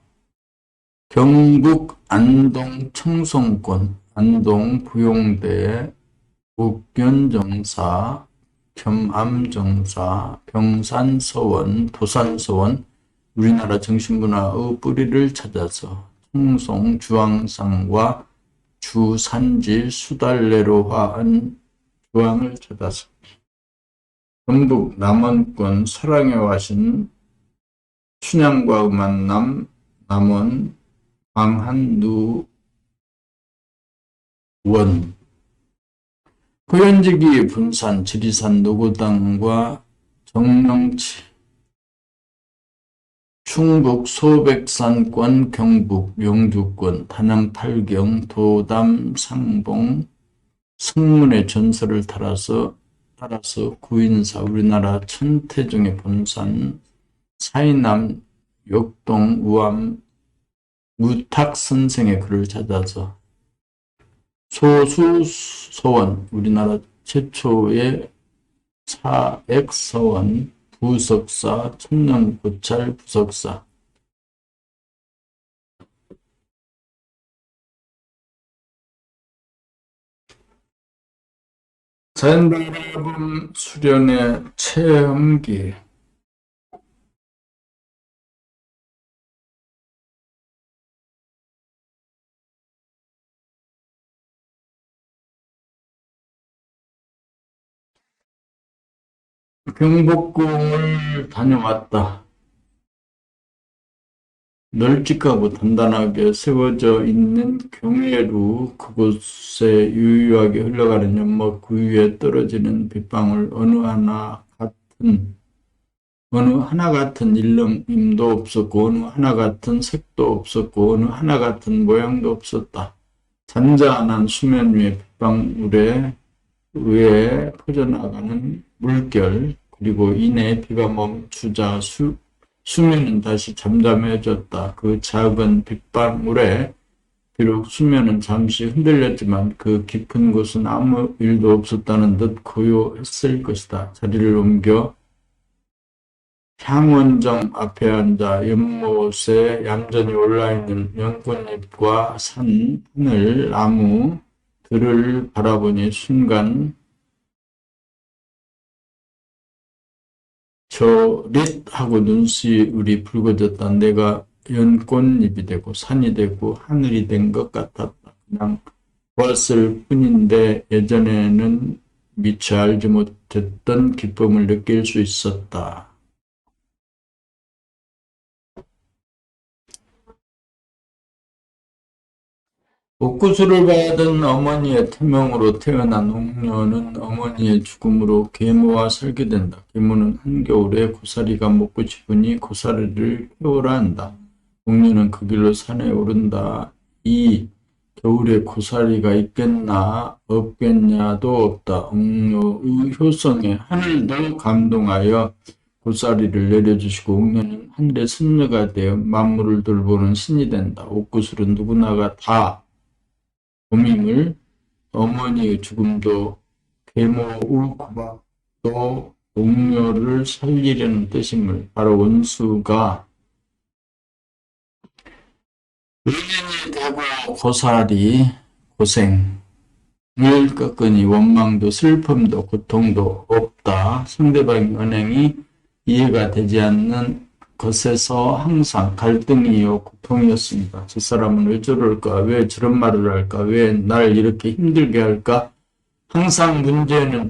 경북 안동 청송권, 안동 부용대, 옥견정사, 겸암정사, 병산서원, 도산서원, 우리나라 정신문화의 뿌리를 찾아서 청송 주황상과 주산지 수달래로화한 주황을 찾아서 전북 남원권 설왕에 와신 춘향과의 만남, 남원 광한누원, 호연지기 분산 지리산 노고당과 정령치, 충북 소백산권, 경북 용주권, 단양 탈경, 도담 상봉, 승문의 전설을 따라서 구인사, 우리나라 천태종의 본산, 사이남, 역동, 우암, 무탁 선생의 글을 찾아서 소수서원, 우리나라 최초의 사액서원, 부석사, 천년고찰 부석사, 자연바라봄 수련회 체험기, 경복궁을 다녀왔다. 널찍하고 단단하게 세워져 있는 경회루 그곳에 유유하게 흘러가는 연못 그 위에 떨어지는 빗방울 어느 하나 같은 일렁임도 없었고 어느 하나 같은 색도 없었고 어느 하나 같은 모양도 없었다. 잔잔한 수면 위에 빗방울에 위에 퍼져나가는 물결 그리고 이내 비가 멈추자 수면은 다시 잠잠해졌다. 그 작은 빗방울에 비록 수면은 잠시 흔들렸지만 그 깊은 곳은 아무 일도 없었다는 듯 고요했을 것이다. 자리를 옮겨 향원정 앞에 앉아 연못에 얌전히 올라있는 연꽃잎과 산, 하늘, 나무, 들을 바라보니 순간 저릿 하고 눈시울이 붉어졌다. 내가 연꽃잎이 되고 산이 되고 하늘이 된 것 같았다. 그냥 보았을 뿐인데 예전에는 미처 알지 못했던 기쁨을 느낄 수 있었다. 옥구수를 받은 어머니의 태명으로 태어난 옥녀는 어머니의 죽음으로 계모와 살게 된다. 계모는 한겨울에 고사리가 먹고 싶으니 고사리를 캐오라 한다. 옥녀는 그 길로 산에 오른다. 이 겨울에 고사리가 있겠나 없겠냐도 없다. 옥녀의 효성에 하늘도 감동하여 고사리를 내려주시고 옥녀는 하늘의 승려가 되어 만물을 돌보는 신이 된다. 옥구슬은 누구나가 다 도민을 어머니의 죽음도 계모의 구박도 옥녀를 살리려는 뜻임을 바로 원수가 의견이 되고 고사리 고생을 꺾으니 원망도 슬픔도 고통도 없다. 상대방의 언행이 이해가 되지 않는 것에서 항상 갈등이요 고통이었습니다. 저 사람은 왜 저럴까? 왜 저런 말을 할까? 왜 날 이렇게 힘들게 할까? 항상 문제는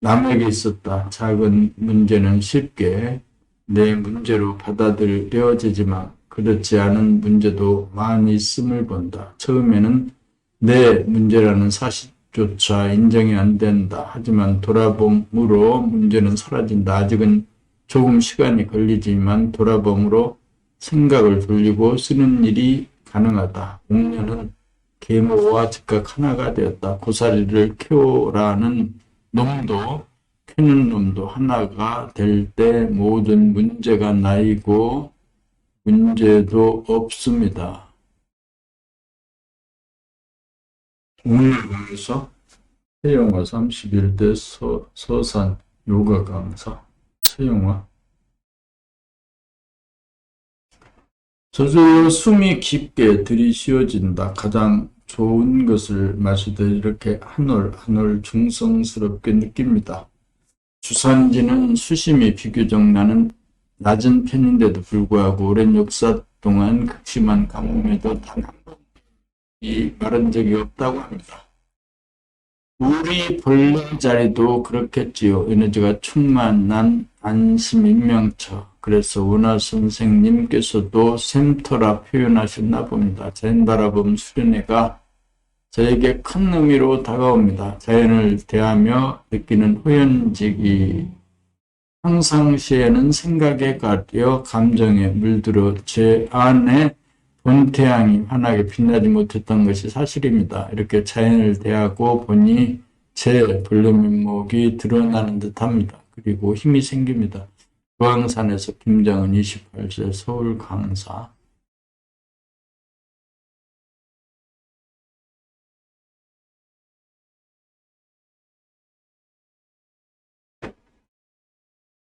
남에게 있었다. 작은 문제는 쉽게 내 문제로 받아들여지지만 그렇지 않은 문제도 많이 있음을 본다. 처음에는 내 문제라는 사실조차 인정이 안 된다. 하지만 돌아봄으로 문제는 사라진다. 아직은 조금 시간이 걸리지만 돌아봄으로 생각을 돌리고 쓰는 일이 가능하다. 옥녀는 계모와 즉각 하나가 되었다. 고사리를 캐오라는 놈도 캐는 놈도 하나가 될 때 모든 문제가 나이고 문제도 없습니다. 오늘 보면서 태영화 31대 서산 요가 강사 서영화 저절로 숨이 깊게 들이쉬어진다. 가장 좋은 것을 마시듯 이렇게 한 올 한 올 중성스럽게 느낍니다. 주산지는 수심이 비교적 낮은 편인데도 불구하고 오랜 역사 동안 극심한 가뭄에도 단 한 번이 마른 적이 없다고 합니다. 우리 볼링자리도 그렇겠지요. 에너지가 충만한 안심인명처. 그래서 원화 선생님께서도 샘터라 표현하셨나 봅니다. 자연 바라봄 수련회가 저에게 큰 의미로 다가옵니다. 자연을 대하며 느끼는 호연직이 평상시에는 생각에 가려 감정에 물들어 제 안에 본태양이 환하게 빛나지 못했던 것이 사실입니다. 이렇게 자연을 대하고 보니 제 본래면목이 드러나는 듯합니다. 그리고 힘이 생깁니다. 조항산에서 김정은 28세 서울 강사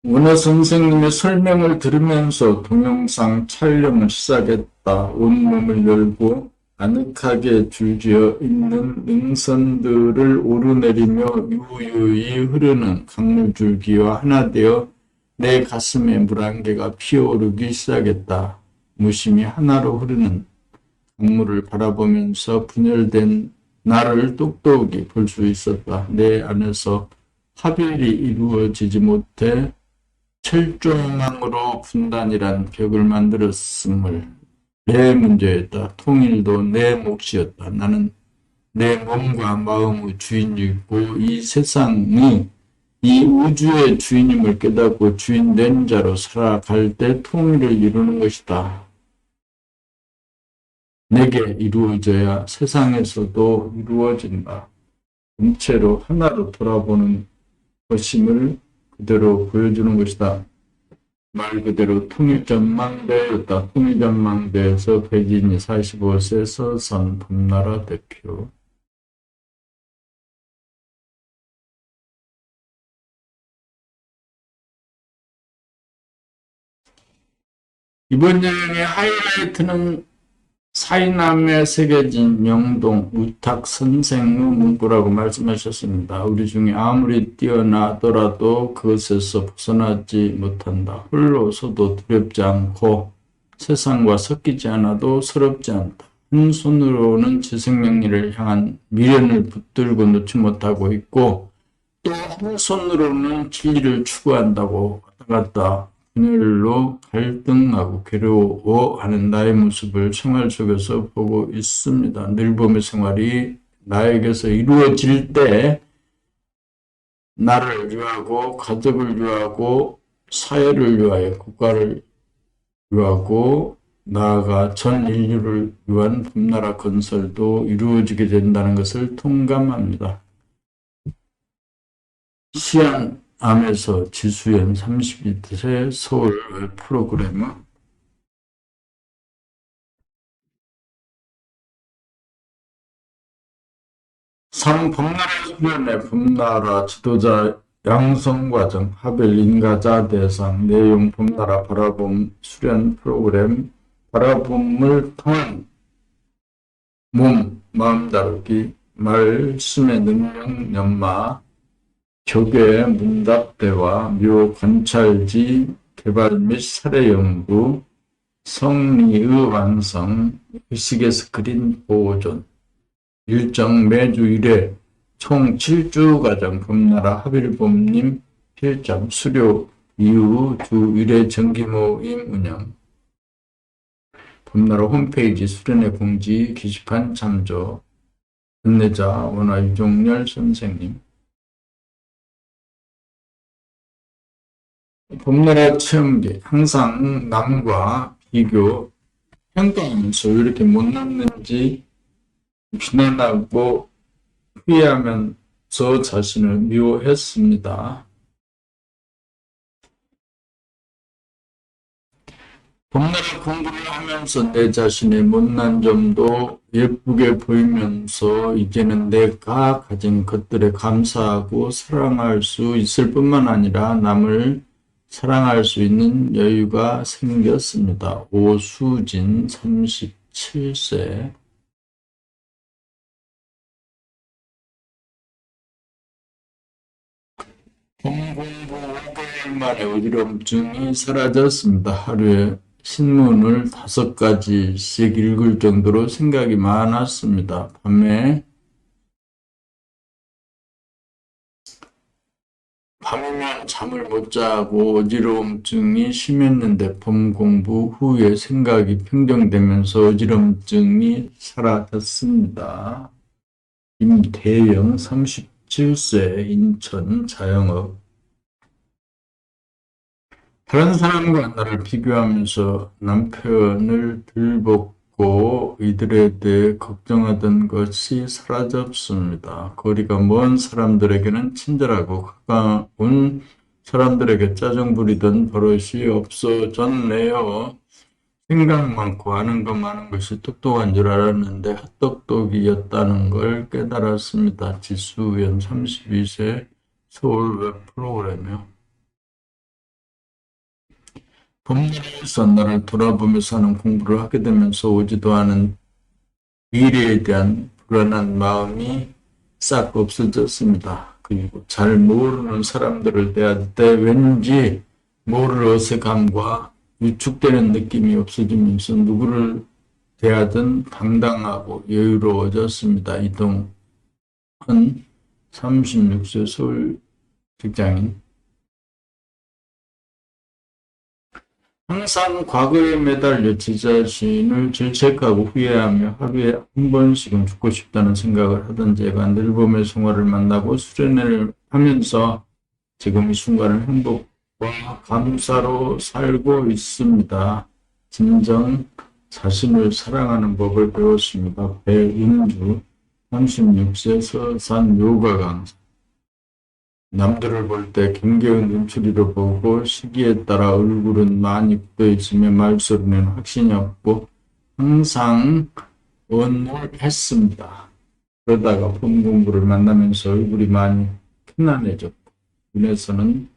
원어 선생님의 설명을 들으면서 동영상 촬영을 시작했다. 온몸을 열고 아늑하게 줄지어 있는 능선들을 오르내리며 유유히 흐르는 강물줄기와 하나 되어 내 가슴에 물 한 개가 피어오르기 시작했다. 무심히 하나로 흐르는 강물을 바라보면서 분열된 나를 똑똑히 볼 수 있었다. 내 안에서 합일이 이루어지지 못해 철조망으로 분단이란 벽을 만들었음을 내 문제였다. 통일도 내 몫이었다. 나는 내 몸과 마음의 주인이고 이 세상이 이 우주의 주인임을 깨닫고 주인된 자로 살아갈 때 통일을 이루는 것이다. 내게 이루어져야 세상에서도 이루어진다. 전체로 하나로 돌아보는 것임을 그대로 보여주는 것이다. 말 그대로 통일전망대였다. 통일전망대에서 백인이 45세 서선 범나라 대표. 이번 여행의 하이라이트는 사이남에 새겨진 영동 우탁 선생의 문구라고 말씀하셨습니다. 우리 중에 아무리 뛰어나더라도 그것에서 벗어나지 못한다. 홀로서도 두렵지 않고 세상과 섞이지 않아도 서럽지 않다. 한 손으로는 지생명리를 향한 미련을 붙들고 놓지 못하고 있고 또 한 손으로는 진리를 추구한다고 왔다 갔다 분열로 갈등하고 괴로워하는 나의 모습을 생활 속에서 보고 있습니다. 늘봄의 생활이 나에게서 이루어질 때 나를 위하고 가족을 위하고 사회를 위하여 국가를 위하고 나아가 전 인류를 위한 봄나라 건설도 이루어지게 된다는 것을 통감합니다. 시안암에서 지수연 32세 서울 프로그래머. 봄나라 수련회 봄나라 지도자 양성과정 하벨 인가자 대상 내용 봄나라 바라봄 수련 프로그램 바라봄을 통한 몸, 마음 다루기, 말씀의 능력 연마, 교계 문답대화, 묘 관찰지 개발 및 사례 연구, 성리의 완성, 의식에서 그린 보존, 일정 매주 1회 총 7주 과정 봄나라 하빌봄님 필장 수료 이후 주 1회 정기 모임 운영, 봄나라 홈페이지 수련회 공지 게시판 참조, 안내자 원화 유종열 선생님. 봄나라 체험기 항상 남과 비교 평가하면서 왜 이렇게 못났는지 비난하고 후회하면서 자신을 미워했습니다. 봄나라 공부를 하면서 내 자신의 못난 점도 예쁘게 보이면서 이제는 내가 가진 것들에 감사하고 사랑할 수 있을 뿐만 아니라 남을 사랑할 수 있는 여유가 생겼습니다. 오수진 37세. 봄 공부 5개월 만에 어지럼증이 사라졌습니다. 하루에 신문을 5가지씩 읽을 정도로 생각이 많았습니다. 밤이면 잠을 못 자고 어지러움증이 심했는데 봄 공부 후에 생각이 평정되면서 어지럼증이 사라졌습니다. 임대영 37세 인천 자영업. 다른 사람과 나를 비교하면서 남편을 들볶고 이들에 대해 걱정하던 것이 사라졌습니다. 거리가 먼 사람들에게는 친절하고 가까운 사람들에게 짜증 부리던 버릇이 없어졌네요. 생각 많고 아는 것 많은 것이 똑똑한 줄 알았는데 헛똑똑이었다는 걸 깨달았습니다. 지수연 32세 서울 웹 프로그램이요. 봄날에서 나를 돌아보면서 하는 공부를 하게 되면서 오지도 않은 미래에 대한 불안한 마음이 싹 없어졌습니다. 그리고 잘 모르는 사람들을 대할 때 왠지 모를 어색함과 위축되는 느낌이 없어지면서 누구를 대하든 당당하고 여유로워졌습니다. 이동은 36세 서울 직장인. 항상 과거에 매달려 제 자신을 질책하고 후회하며 하루에 한 번씩은 죽고 싶다는 생각을 하던 제가 늘봄의 성화를 만나고 수련회를 하면서 지금 이 순간을 행복과 감사로 살고 있습니다. 진정 자신을 사랑하는 법을 배웠습니다. 배은주, 36세 서산 요가 강사. 남들을 볼 때 경계의 눈초리로 보고 시기에 따라 얼굴은 많이 굳어있으며 말소리는 확신이 없고 항상 온울했습니다. 그러다가 본 공부를 만나면서 얼굴이 많이 편안해졌고 눈에서는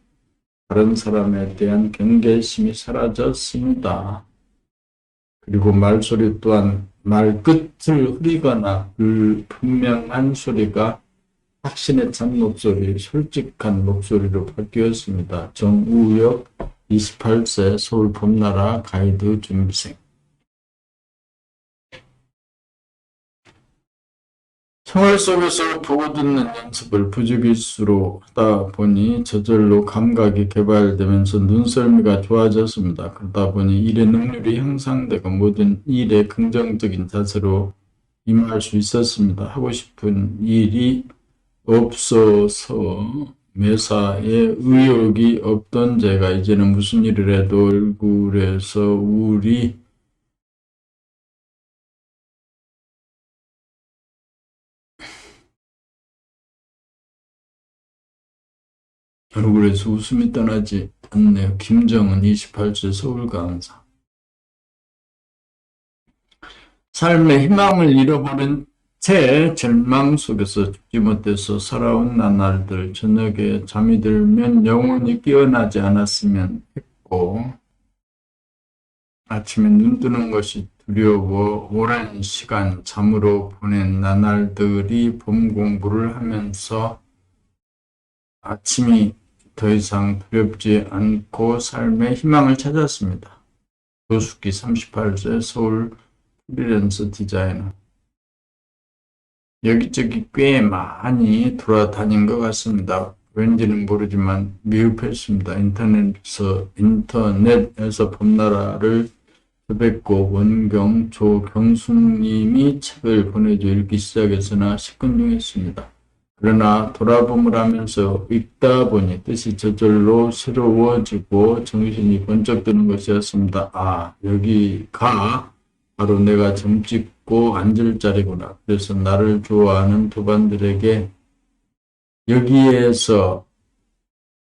다른 사람에 대한 경계심이 사라졌습니다. 그리고 말소리 또한 말끝을 흐리거나 불분명한 소리가 확신에 찬 목소리, 솔직한 목소리로 바뀌었습니다. 정우혁, 28세, 서울 봄나라 가이드 준비생. 생활 속에서 보고 듣는 연습을 부지기수로 하다 보니 저절로 감각이 개발되면서 눈썰미가 좋아졌습니다. 그러다 보니 일의 능률이 향상되고 모든 일에 긍정적인 자세로 임할 수 있었습니다. 하고 싶은 일이 없어서 매사에 의욕이 없던 제가 이제는 무슨 일을 해도 얼굴에서 웃음이 떠나지 않네요. 김정은, 28세, 서울 강사. 삶의 희망을 잃어버린 채 절망 속에서 죽지 못해서 살아온 나날들, 저녁에 잠이 들면 영혼이 깨어나지 않았으면 했고 아침에 눈 뜨는 것이 두려워 오랜 시간 잠으로 보낸 나날들이 봄 공부를 하면서 아침이 더 이상 두렵지 않고 삶의 희망을 찾았습니다. 조숙기, 38세, 서울 프리랜서 디자이너. 여기저기 꽤 많이 돌아다닌 것 같습니다. 왠지는 모르지만 미흡했습니다. 인터넷에서 봄나라를 뵙고 원경, 조경숙님이 책을 보내줘 읽기 시작했으나 시큰둥했습니다. 그러나 돌아봄을 하면서 읽다 보니 뜻이 저절로 새로워지고 정신이 번쩍 드는 것이었습니다. 아, 여기가 바로 내가 점 찍고 앉을 자리구나. 그래서 나를 좋아하는 도반들에게 여기에서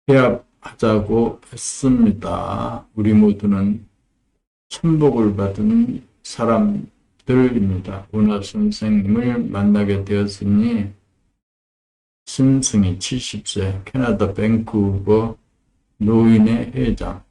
회합하자고 했습니다. 우리 모두는 천복을 받은 사람들입니다. 문화 선생님을 만나게 되었으니 신승희, 70세, 캐나다 밴쿠버 노인의 회장.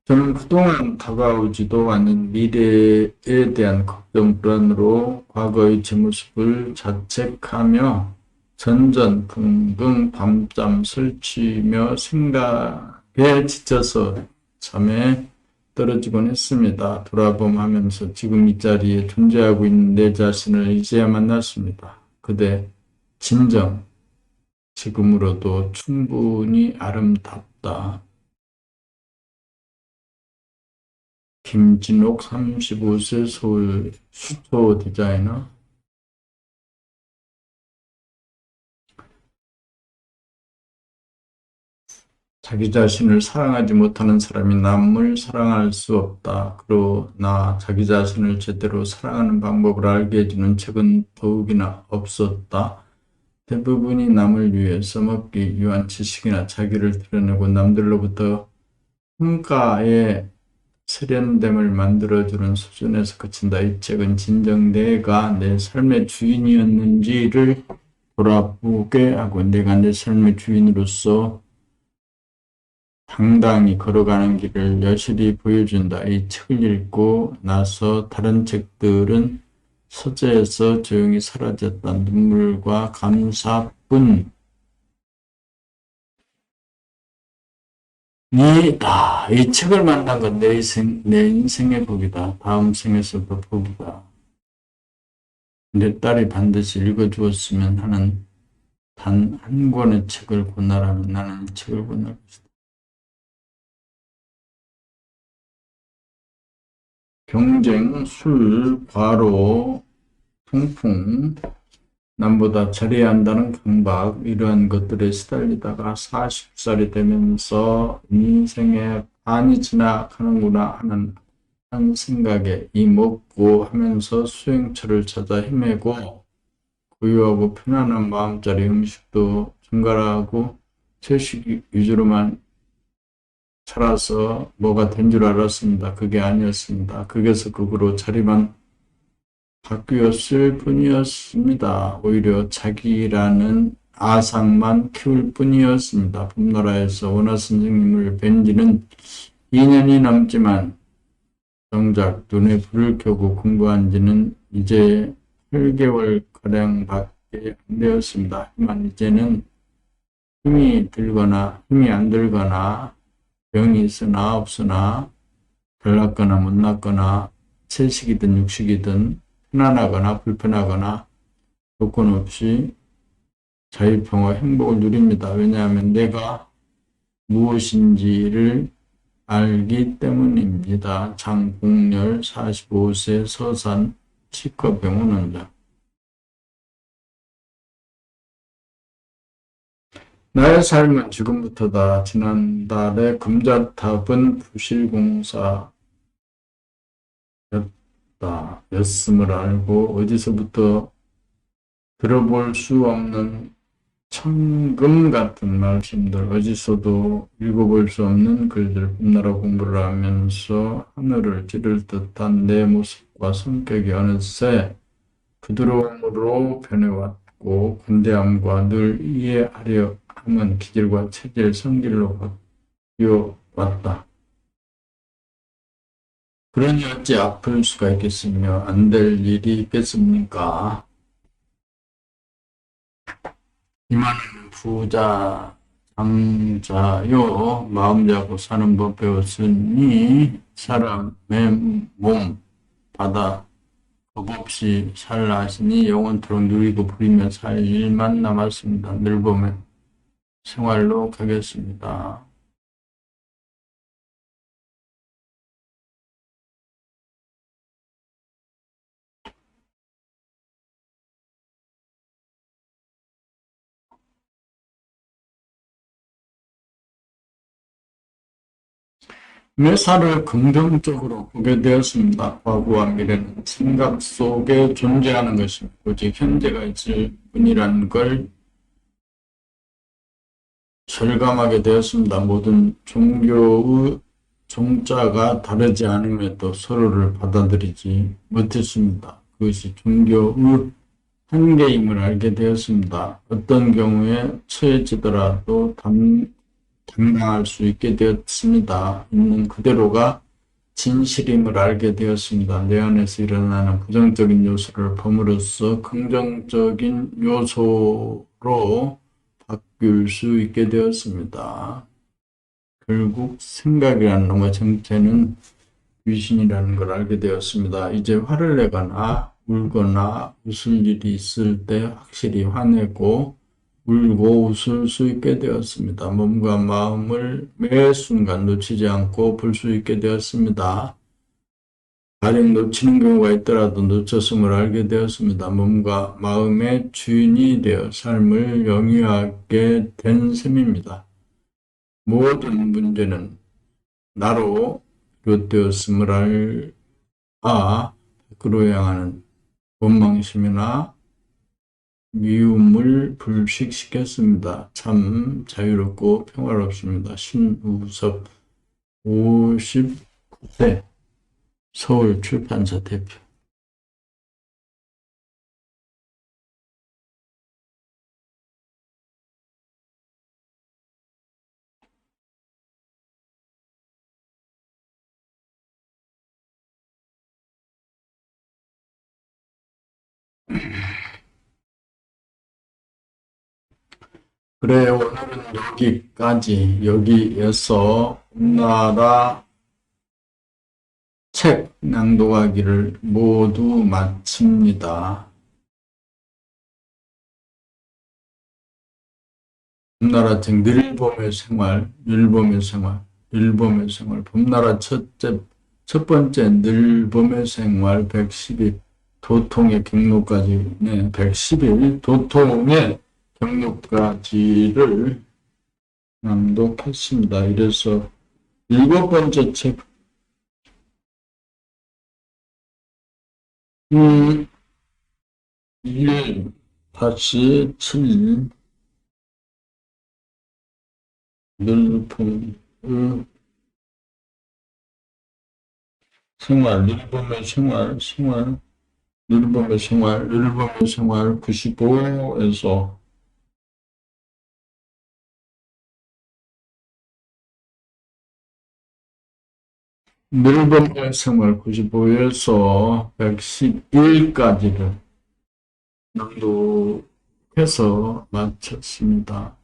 저는 그동안 다가오지도 않은 미래에 대한 걱정, 불안으로 과거의 제 모습을 자책하며 전전긍긍 밤잠 설치며 생각에 지쳐서 잠에 떨어지곤 했습니다. 돌아봄하면서 지금 이 자리에 존재하고 있는 내 자신을 이제야 만났습니다. 그대 진정 지금으로도 충분히 아름답다. 김진옥, 35세, 서울 수초 디자이너. 자기 자신을 사랑하지 못하는 사람이 남을 사랑할 수 없다. 그러나 자기 자신을 제대로 사랑하는 방법을 알게 해주는 책은 더욱이나 없었다. 대부분이 남을 위해 써먹기 위한 지식이나 자기를 드러내고 남들로부터 평가에 세련됨을 만들어주는 수준에서 그친다. 이 책은 진정 내가 내 삶의 주인이었는지를 돌아보게 하고 내가 내 삶의 주인으로서 당당히 걸어가는 길을 여실히 보여준다. 이 책을 읽고 나서 다른 책들은 서재에서 조용히 사라졌다. 눈물과 감사뿐. 니다. 이 책을 만난 건 내 인생의 복이다. 다음 생에서도 복이다. 내 딸이 반드시 읽어주었으면 하는 단 한 권의 책을 권하라면 나는 이 책을 권할 것이다. 경쟁, 술, 과로, 통풍, 남보다 잘해야 한다는 강박, 이러한 것들에 시달리다가 40살이 되면서 인생의 반이 지나가는구나 하는 한 생각에 이 먹고 하면서 수행처를 찾아 헤매고 고요하고 편안한 마음자리 음식도 증가하고 채식 위주로만 살아서 뭐가 된 줄 알았습니다. 그게 아니었습니다. 극에서 극으로 자리만 바뀌었을 뿐이었습니다. 오히려 자기라는 아상만 키울 뿐이었습니다. 봄나라에서 원화 선생님을 뵌 지는 2년이 넘지만 정작 눈에 불을 켜고 공부한 지는 이제 8개월가량밖에 안 되었습니다. 하지만 이제는 힘이 들거나 힘이 안 들거나 병이 있으나 없으나 별났거나 못났거나 채식이든 육식이든 편안하거나 불편하거나 조건 없이 자유평화 행복을 누립니다. 왜냐하면 내가 무엇인지를 알기 때문입니다. 장공렬 45세 서산 치과병원 원장. 나의 삶은 지금부터다. 지난달에 금자탑은 부실공사였다. 였음을 알고 어디서부터 들어볼 수 없는 천금 같은 말씀들, 어디서도 읽어볼 수 없는 글들, 봄나라 공부를 하면서 하늘을 찌를 듯한 내 모습과 성격이 어느새 부드러움으로 변해왔고 관대함과 늘 이해하려 함은 기질과 체질, 성질로 바뀌어왔다. 그러니 어찌 아플 수가 있겠으며 안 될 일이 있겠습니까? 이만은 부자, 장자요, 마음 잡고 사는 법 배웠으니 사람의 몸, 바다, 법 없이 살라 하시니 영원토록 누리고 부리며 살 일만 남았습니다. 늘 보면 생활로 가겠습니다. 매사를 긍정적으로 보게 되었습니다. 과거와 미래는 생각 속에 존재하는 것입니다. 오직 현재가 있을 뿐이라는 걸 절감하게 되었습니다. 모든 종교의 종자가 다르지 않음에도 서로를 받아들이지 못했습니다. 그것이 종교의 한계임을 알게 되었습니다. 어떤 경우에 처해지더라도 당당할 수 있게 되었습니다. 있는 그대로가 진실임을 알게 되었습니다. 내 안에서 일어나는 부정적인 요소를 범으로써 긍정적인 요소로 바뀔 수 있게 되었습니다. 결국 생각이라는 놈의 정체는 귀신이라는 걸 알게 되었습니다. 이제 화를 내거나 울거나 웃을 일이 있을 때 확실히 화내고 울고 웃을 수 있게 되었습니다. 몸과 마음을 매 순간 놓치지 않고 볼 수 있게 되었습니다. 가령 놓치는 경우가 있더라도 놓쳤음을 알게 되었습니다. 몸과 마음의 주인이 되어 삶을 영위하게 된 셈입니다. 모든 문제는 나로 비롯되었음을 밖으로 향하는 원망심이나 미움을 불식시켰습니다. 참 자유롭고 평화롭습니다. 신우섭 59세 서울 출판사 대표. 그래, 오늘은 여기에서 나라 책 낭독하기를 모두 마칩니다. 봄나라책 늘봄의 생활, 늘봄의 생활, 늘봄의 생활. 봄나라 첫 번째 늘봄의 생활 112 도통의 경로까지, 네, 111 도통의 경로까지를 낭독했습니다. 이래서 일곱 번째 책, 1 다시 7 늘봄의 생활, 늘봄의 생활, 늘봄의 생활 95에서 늘봄의 생활 95에서 111까지를 낭독해서 마쳤습니다.